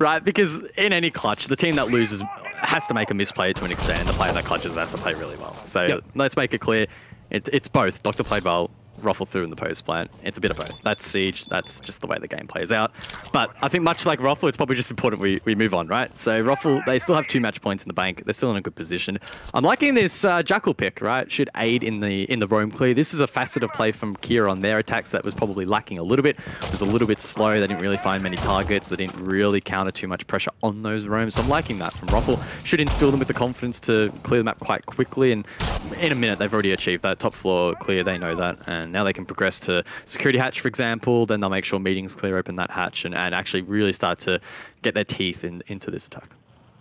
right? Because in any clutch, the team that loses has to make a misplay to an extent, and the player that clutches has to play really well. So let's make it clear, it's both. Doctor played well. Ruffle through in the post plant. It's a bit of both. That's Siege. That's just the way the game plays out. But I think much like Ruffle, it's probably just important we move on, right? So Ruffle, they still have 2 match points in the bank. They're still in a good position. I'm liking this Jackal pick, right? Should aid in the roam clear. This is a facet of play from Kira on their attacks that was probably lacking a little bit. It was a little bit slow. They didn't really find many targets. They didn't really counter too much pressure on those roams. So I'm liking that from Ruffle. Should instill them with the confidence to clear the map quite quickly. And in a minute, they've already achieved that top floor clear. They know that. And now they can progress to security hatch, for example. Then they'll make sure meetings clear open that hatch and actually really start to get their teeth into this attack.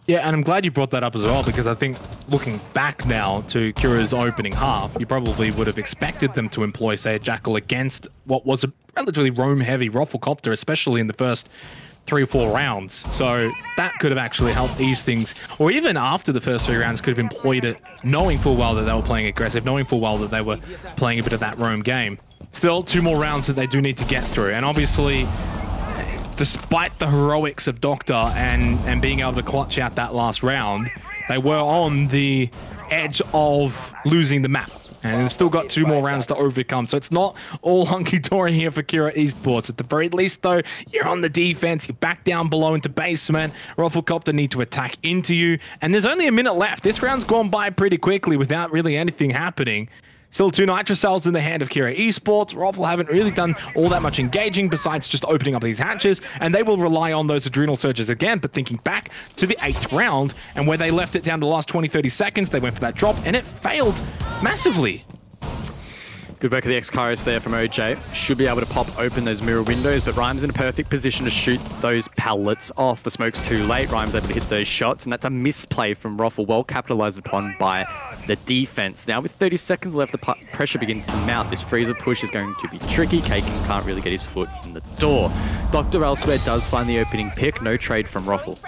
Yeah, and I'm glad you brought that up as well, because I think looking back now to Kira's opening half, you probably would have expected them to employ, say, a Jackal against what was a relatively roam-heavy ROFLCOPTER, especially in the first 3 or 4 rounds. So that could have actually helped ease things, or even after the first 3 rounds could have employed it, knowing full well that they were playing aggressive, knowing full well that they were playing a bit of that roam game. Still 2 more rounds that they do need to get through, and obviously, despite the heroics of Doctor and being able to clutch out that last round, they were on the edge of losing the map. And they've still got 2 more rounds to overcome. So it's not all hunky-dory here for Kira Esports. At the very least, though, you're on the defense. You're back down below into basement. ROFLCOPTER need to attack into you. And there's only a minute left. This round's gone by pretty quickly without really anything happening. Still 2 Nitro cells in the hand of Kira Esports. Roffle haven't really done all that much engaging besides just opening up these hatches, and they will rely on those adrenal surges again. But thinking back to the 8th round, and where they left it down to the last 20-30 seconds, they went for that drop, and it failed massively. Good work of the X-Kairos there from OJ. Should be able to pop open those mirror windows, but Rhyme's in a perfect position to shoot those pallets off. The smoke's too late. Rhyme's able to hit those shots, and that's a misplay from Roffle, well capitalized upon by the defense. Now with 30 seconds left, the pressure begins to mount. This freezer push is going to be tricky. Kagan can't really get his foot in the door. Doctor elsewhere does find the opening pick. No trade from Roffle.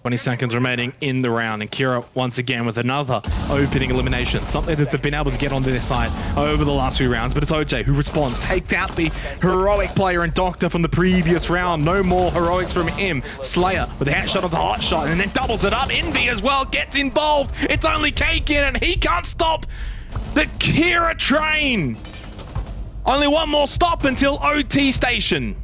20 seconds remaining in the round, and Kira once again with another opening elimination. Something that they've been able to get onto their side over the last few rounds, but it's OJ who responds, takes out the heroic player and Doctor from the previous round. No more heroics from him. Slayer with a headshot of the hot shot, and then doubles it up. Envy as well gets involved. It's only Kagan, and he can't stop the Kira train. Only one more stop until OT station.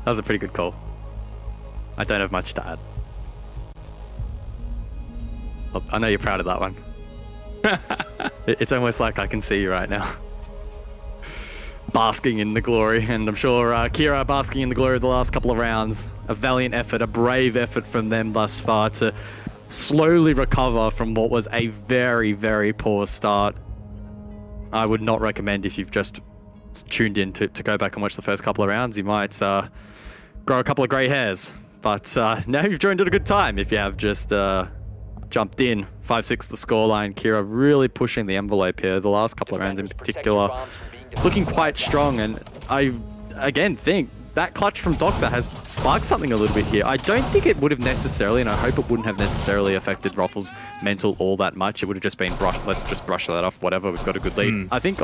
That was a pretty good call. I don't have much to add. Oh, I know you're proud of that one. It's almost like I can see you right now. Basking in the glory, and I'm sure Kira basking in the glory of the last couple of rounds. A valiant effort, a brave effort from them thus far to slowly recover from what was a very, very poor start. I would not recommend if you've just tuned in to go back and watch the first couple of rounds. You might grow a couple of grey hairs. But now you've joined at a good time if you have just jumped in. 5-6 the scoreline. Kira really pushing the envelope here. The last couple of rounds in particular looking quite strong. And I, again, think that clutch from Doctor has sparked something a little bit here. I don't think it would have necessarily, and I hope it wouldn't have necessarily affected ROFL's mental all that much. It would have just been, let's just brush that off, whatever, we've got a good lead. I think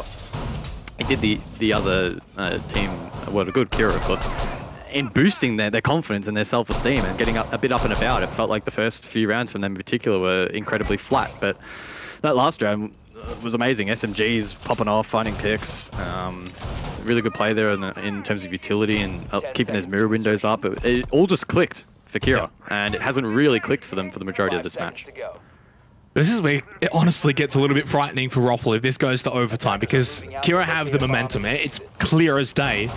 it did the other team, well, a good Kira, of course, in boosting their confidence and their self-esteem and getting a bit up and about. It felt like the first few rounds from them in particular were incredibly flat, but that last round was amazing. SMGs popping off, finding picks. Really good play there in terms of utility and keeping those mirror windows up. It all just clicked for Kira, and it hasn't really clicked for them for the majority of this match. This is where it honestly gets a little bit frightening for ROFL if this goes to overtime, because Kira have the momentum. It's clear as day.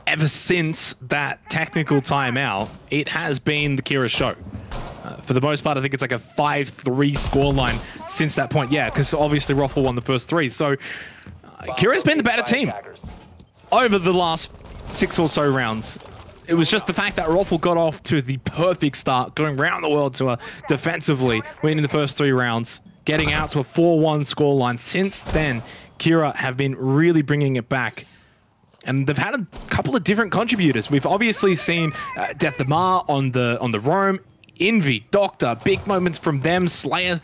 Ever since that technical timeout, it has been the Kira show. For the most part, I think it's like a 5-3 scoreline since that point. Yeah, because obviously ROFL won the first 3. So Kira's been the better team over the last 6 or so rounds. It was just the fact that ROFL got off to the perfect start, going around the world to defensively, winning the first 3 rounds, getting out to a 4-1 scoreline. Since then, Kira have been really bringing it back. And they've had a couple of different contributors. We've obviously seen Death the Ma on the roam, Envy, Doctor, big moments from them, Slayer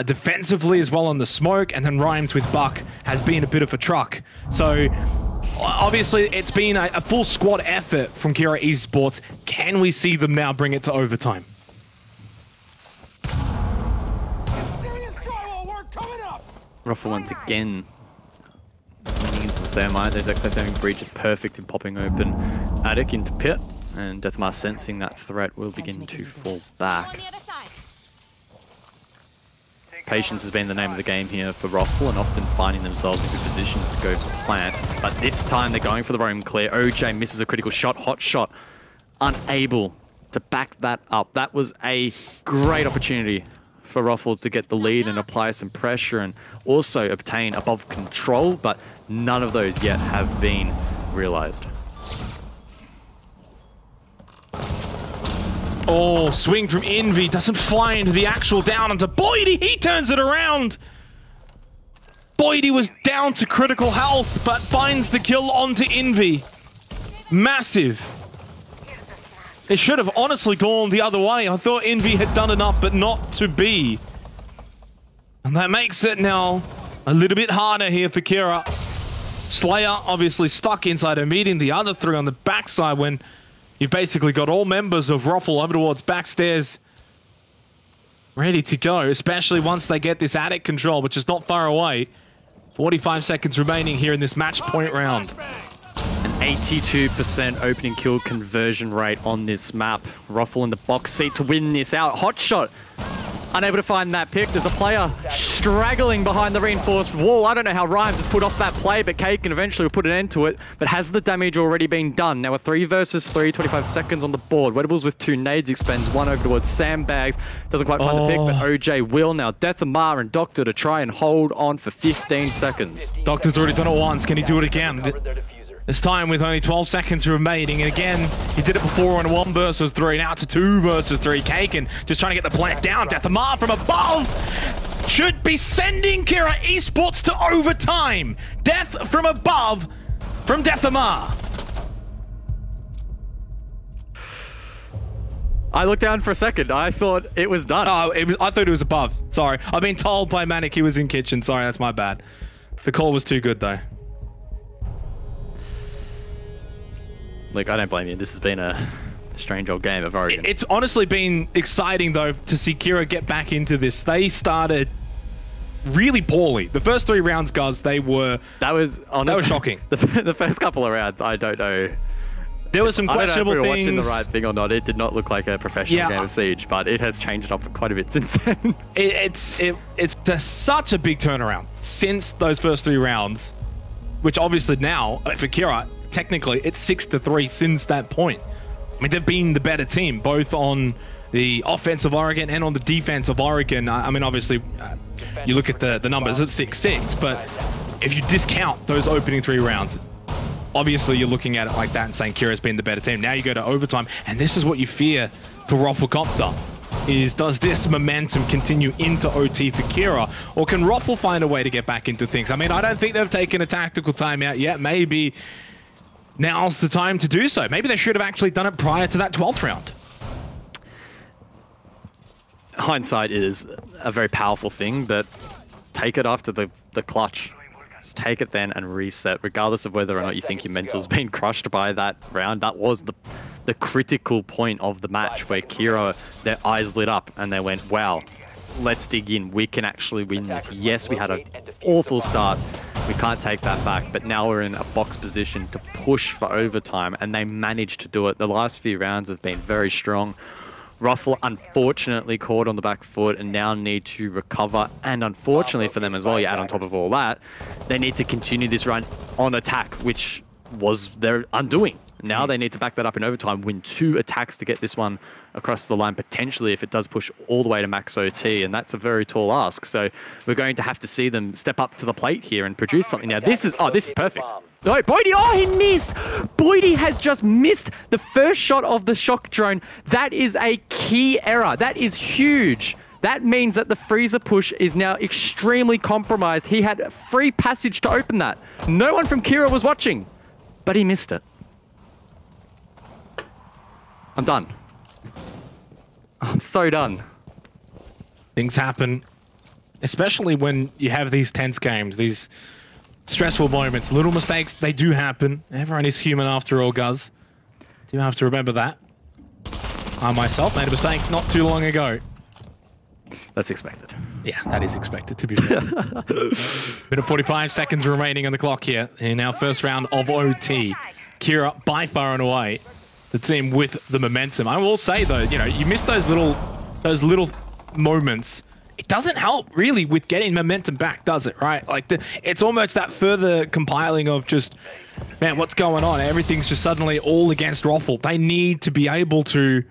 defensively as well on the smoke, and then Rhymes with Buck has been a bit of a truck. So obviously it's been a full squad effort from Kira Esports. Can we see them now bring it to overtime? ROFL once again leaning into the Thermite. Those exothermic breach is perfect in popping open Attic into pit, and Deathmar sensing that threat will begin to fall back. Patience has been the name of the game here for ROFL, and often finding themselves in good positions to go for plants. But this time they're going for the roam clear. OJ misses a critical shot, hot shot, unable to back that up. That was a great opportunity for ROFL to get the lead and apply some pressure and also obtain above control, but none of those yet have been realized. Oh, swing from Envy, doesn't find the actual down onto Boydie. He turns it around. Boydie was down to critical health, but finds the kill onto Envy. Massive. It should have honestly gone the other way. I thought Envy had done enough, but not to be. And that makes it now a little bit harder here for Kira. Slayer obviously stuck inside her, meeting the other 3 on the backside when you've basically got all members of ROFL over towards backstairs ready to go, especially once they get this attic control, which is not far away. 45 seconds remaining here in this match point round. An 82% opening kill conversion rate on this map. ROFL in the box seat to win this out. Hot shot. Unable to find that pick. There's a player straggling behind the reinforced wall. I don't know how Rhymes has put off that play, but Kate can eventually put an end to it. But has the damage already been done? Now a 3 versus 3, 25 seconds on the board. Wedables with 2 nades, expends 1 over towards Sandbags. Doesn't quite find the pick, but OJ will. Now Death Amar and Doctor to try and hold on for 15 seconds. Doctor's already done it once. Can he do it again? This time with only 12 seconds remaining, and again, he did it before on 1 versus 3, now to 2 versus 3. Kaken just trying to get the plant down. Death Amar from above should be sending Kira Esports to overtime. Death from above from Death Amar. I looked down for a second. I thought it was done. Oh, I thought it was above. Sorry. I've been told by Manic he was in kitchen. Sorry, that's my bad. The call was too good, though. Look, I don't blame you. This has been a strange old game of Oregon. It's honestly been exciting, though, to see Kira get back into this. They started really poorly. The first 3 rounds, guys, they were... That was shocking. The first couple of rounds, I don't know. There were some questionable things. I don't know if we were watching the right thing or not. It did not look like a professional game of Siege, but it has changed up quite a bit since then. It's such a big turnaround since those first 3 rounds, which obviously now, for Kira, technically, it's 6-3 since that point. I mean, they've been the better team, both on the offensive Oregon and on the defensive Oregon. I mean, obviously, you look at the numbers, it's 6-6, but if you discount those opening 3 rounds, obviously you're looking at it like that and saying Kira's been the better team. Now you go to overtime, and this is what you fear for ROFLCOPTER. Is does this momentum continue into OT for Kira, or can Roffle find a way to get back into things? I mean, I don't think they've taken a tactical timeout yet. Maybe now's the time to do so. Maybe they should have actually done it prior to that 12th round. Hindsight is a very powerful thing, but take it after the clutch. Just take it then and reset, regardless of whether or not you think your mental's been crushed by that round. That was the critical point of the match where Kira, their eyes lit up and they went, wow, let's dig in. We can actually win this. Yes, we had an awful start. We can't take that back, but now we're in a box position to push for overtime, and they managed to do it. The last few rounds have been very strong. Ruffle unfortunately caught on the back foot and now need to recover, and unfortunately for them as well, you add on top of all that, they need to continue this run on attack, which was their undoing. Now they need to back that up in overtime, win 2 attacks to get this one across the line, potentially, if it does push all the way to max OT, and that's a very tall ask. So we're going to have to see them step up to the plate here and produce something. Now this is perfect. Oh, Boydie, oh, he missed! Boydie has just missed the first shot of the shock drone. That is a key error. That is huge. That means that the freezer push is now extremely compromised. He had free passage to open that. No one from Kira was watching, but he missed it. I'm done. I'm so done. Things happen, especially when you have these tense games, these stressful moments. Little mistakes, they do happen. Everyone is human after all, Guz. Do have to remember that. I myself made a mistake not too long ago. That's expected. Yeah, that is expected, to be fair. Minute 45 seconds remaining on the clock here in our first round of OT. Kira, by far and away, the team with the momentum. I will say though, you know, you miss those little moments. It doesn't help really with getting momentum back, does it? Right? Like it's almost that further compiling of just, man, what's going on? Everything's just suddenly all against Roffle. They need to be able to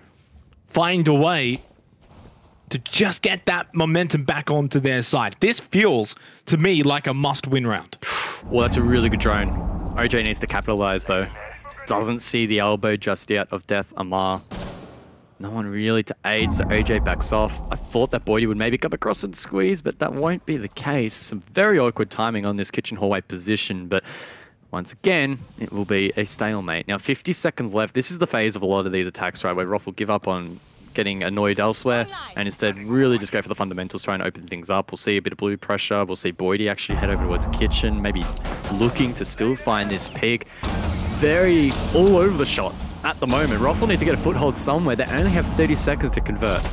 find a way to just get that momentum back onto their side. This feels to me like a must-win round. Well, that's a really good drone. OJ needs to capitalize though. Doesn't see the elbow just yet of Death Amar. No one really to aid, so OJ backs off. I thought that Boydie would maybe come across and squeeze, but that won't be the case. Some very awkward timing on this kitchen hallway position, but once again, it will be a stalemate. Now, 50 seconds left. This is the phase of a lot of these attacks, right, where Roffle give up on getting annoyed elsewhere and instead really just go for the fundamentals, try and open things up. We'll see a bit of blue pressure. We'll see Boydie actually head over towards kitchen, maybe looking to still find this pig. Very all over the shot at the moment. Roffle need to get a foothold somewhere. They only have 30 seconds to convert.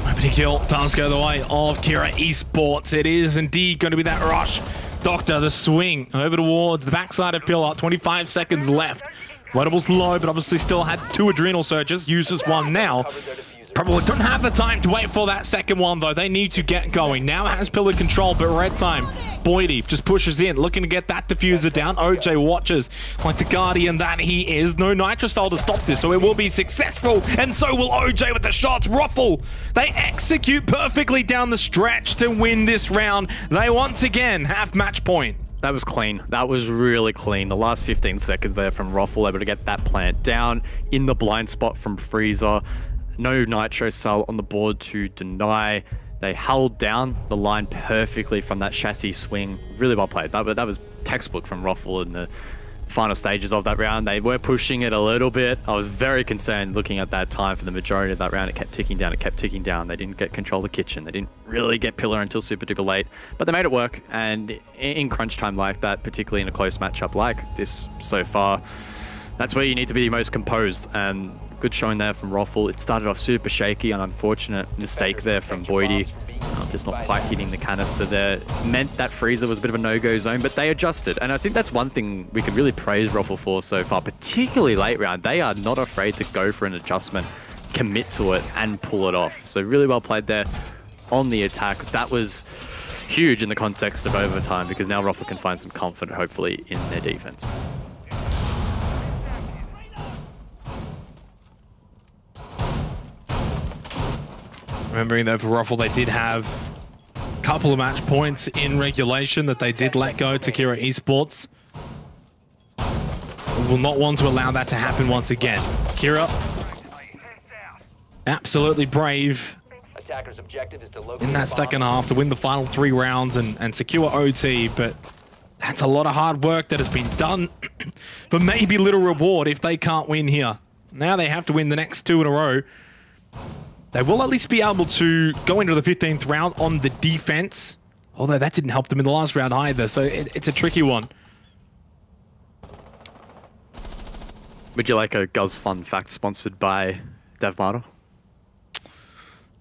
Opening kill does go the way of Kira Esports. It is indeed going to be that rush. Doctor, the swing over towards the backside of Pillar. 25 seconds left. Loadable's low, but obviously still had 2 adrenal surges. Uses 1 now. Probably don't have the time to wait for that second one, though. They need to get going. Now it has Pillar control, but red time. Boydie just pushes in, looking to get that diffuser down. OJ watches like the guardian that he is. No Nitrocell to stop this, so it will be successful, and so will OJ with the shots. Ruffle, they execute perfectly down the stretch to win this round. They once again have match point. That was clean. That was really clean. The last 15 seconds there from Ruffle, able to get that plant down in the blind spot from Freezer. No Nitro Cell on the board to deny. They held down the line perfectly from that chassis swing. Really well played. That was textbook from Ruffle in the final stages of that round. They were pushing it a little bit. I was very concerned looking at that time for the majority of that round. It kept ticking down. It kept ticking down. They didn't get control of the kitchen. They didn't really get Pillar until super duper late. But they made it work. And in crunch time like that, particularly in a close matchup like this so far, that's where you need to be the most composed. And good showing there from Ruffle. It started off super shaky, an unfortunate mistake there from Boydie. Just not quite hitting the canister there. Meant that Freezer was a bit of a no-go zone, but they adjusted. And I think that's one thing we can really praise Ruffle for so far, particularly late round. They are not afraid to go for an adjustment, commit to it, and pull it off. So really well played there on the attack. That was huge in the context of overtime, because now Ruffle can find some comfort, hopefully, in their defense. Remembering though, for Ruffle, they did have couple of match points in regulation that they did let go to Kira Esports. We will not want to allow that to happen once again. Kira, absolutely brave Attacker's objective is to locate in that the bomb. second half to win the final 3 rounds and secure OT, but that's a lot of hard work that has been done for maybe little reward if they can't win here. Now they have to win the next 2 in a row. They will at least be able to go into the 15th round on the defense, although that didn't help them in the last round either, so it's a tricky one. Would you like a Guz fun fact sponsored by DevMarder?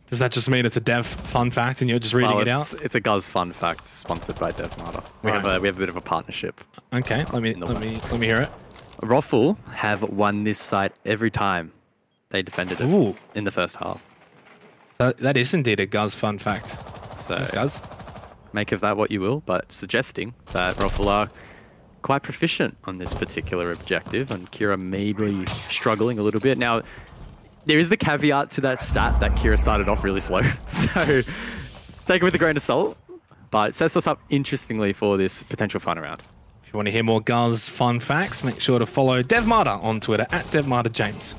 Does that just mean it's a dev fun fact and you're just reading it out? It's a Guz fun fact sponsored by DevMarder. We have a bit of a partnership. Okay, let me hear it. ROFL have won this site every time they defended it in the first half. That is indeed a Guz fun fact. So Thanks, Guz. make of that what you will, but suggesting that ROFL are quite proficient on this particular objective, and Kira may be struggling a little bit. Now, there is the caveat to that stat that Kira started off really slow, so take it with a grain of salt, but it sets us up interestingly for this potential final round. If you want to hear more Guz fun facts, make sure to follow DevMarder on Twitter at DevMarderJames.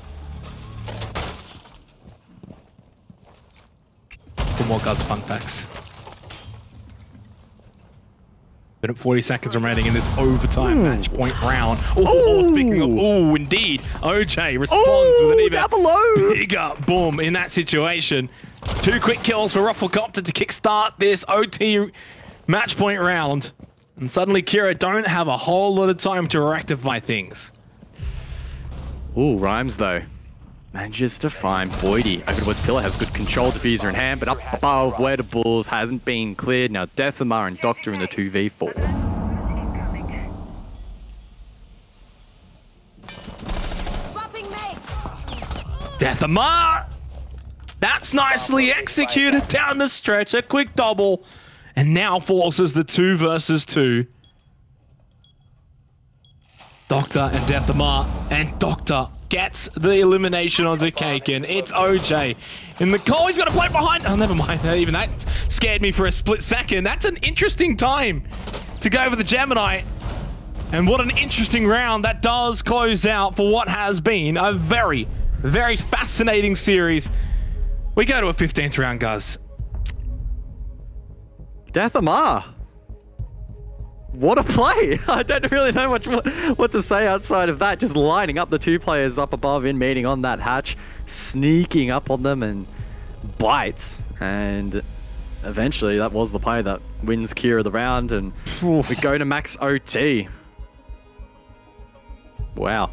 For more Guz fun facts. Minute 40 seconds remaining in this overtime match point round. Speaking of, indeed, OJ responds with an even bigger boom in that situation. 2 quick kills for ROFLCOPTER to kickstart this OT match point round. And suddenly Kira don't have a whole lot of time to rectify things. Ooh, Rhymes though manages to find Boydie over towards Pillar, has good control, diffuser in hand, but up above where the Bulls hasn't been cleared. Now Deathmar and Doctor in the 2v4. Deathmar! That's nicely executed down the stretch, a quick double, and now forces the 2 versus 2. Doctor and Deathmar, and Doctor gets the elimination on Zakakin. It's OJ in the call. He's got to play behind. Oh, never mind. Even that scared me for a split second. That's an interesting time to go over the Gemini. And what an interesting round that does close out for what has been a very, very fascinating series. We go to a 15th round, guys. Deathmar. What a play! I don't really know much what to say outside of that. Just lining up the 2 players up above in meeting on that hatch, sneaking up on them and bites. And eventually that was the play that wins Kira the round, and we go to max OT. Wow.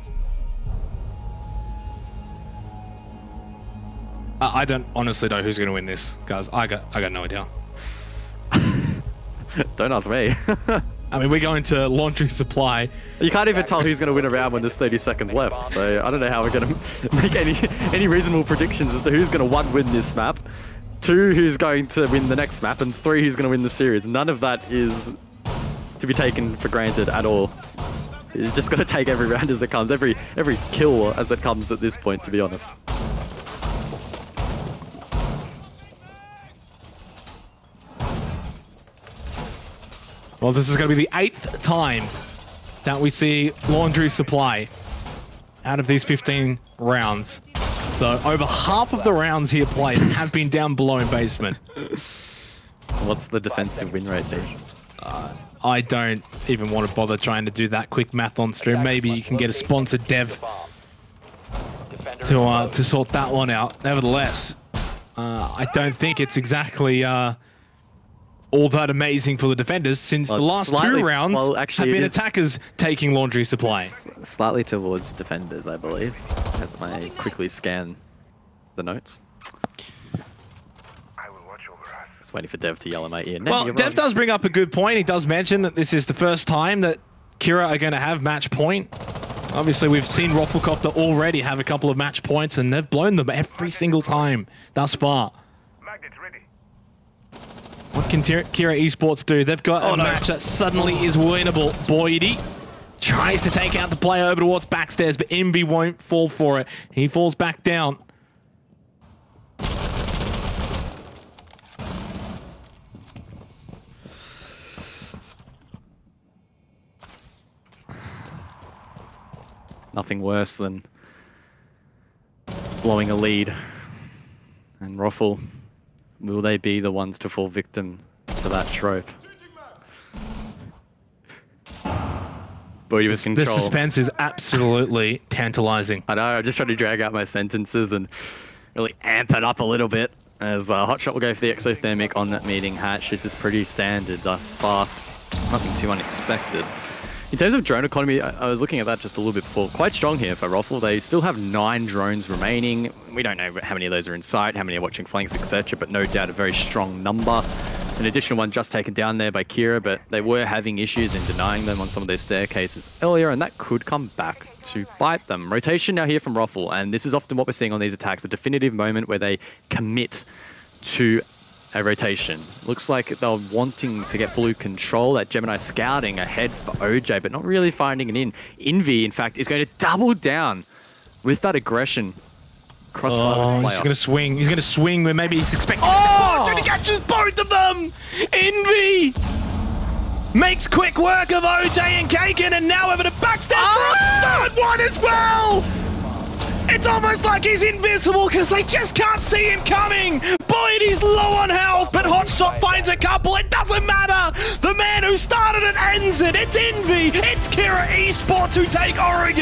I don't honestly know who's going to win this, guys. I got no idea. Don't ask me. I mean, we're going to laundry supply. You can't even tell who's going to win a round when there's 30 seconds left, so I don't know how we're going to make any reasonable predictions as to who's going to 1 win this map, 2 who's going to win the next map, and 3 who's going to win the series. None of that is to be taken for granted at all. You're just got to take every round as it comes, every kill as it comes at this point, to be honest. Well, this is going to be the 8th time that we see laundry supply out of these 15 rounds. So over half of the rounds here played have been down below in basement. What's the defensive win rate, Dave? I don't even want to bother trying to do that quick math on stream. Maybe you can get a sponsored dev to sort that one out. Nevertheless, I don't think it's exactly all that amazing for the defenders, since the last 2 rounds have been attackers taking laundry supply. Slightly towards defenders, I believe, as I quickly scan the notes. I will watch over us. Just waiting for Dev to yell in my ear. No, Well, Dev does bring up a good point. He does mention that this is the first time that Kira are going to have match point. Obviously, we've seen ROFLCOPTER already have a couple of match points, and they've blown them every single time thus far. Magnets ready. What can Kira Esports do? They've got a match that suddenly is winnable. Boydie tries to take out the player over towards backstairs, but Envy won't fall for it. He falls back down. Nothing worse than blowing a lead. And Roffle, will they be the ones to fall victim to that trope? Booty with control. The suspense is absolutely tantalizing. I know, I just tried to drag out my sentences and really amp it up a little bit. As Hotshot will go for the exothermic on that meeting hatch. This is pretty standard thus far. Nothing too unexpected. In terms of drone economy, I was looking at that just a little bit before. Quite strong here for Roffle. They still have 9 drones remaining. We don't know how many of those are in sight, how many are watching flanks, etc. But no doubt a very strong number. An additional one just taken down there by Kira, but they were having issues in denying them on some of their staircases earlier, and that could come back to bite them. Rotation now here from Roffle, and this is often what we're seeing on these attacks, a definitive moment where they commit to a rotation. Looks like they're wanting to get blue control. That Gemini scouting ahead for OJ, but not really finding it in. Envy, in fact, is going to double down with that aggression. Oh, he's going to swing. He's going to swing where maybe he's expecting and he catches both of them! Envy makes quick work of OJ and Kaken, and now over to backstab for a third one as well! It's almost like he's invisible because they just can't see him coming. Boyd, he's low on health, but Hotshot finds a couple. It doesn't matter. The man who started it ends it. It's Envy. It's Kira Esports who take Oregon.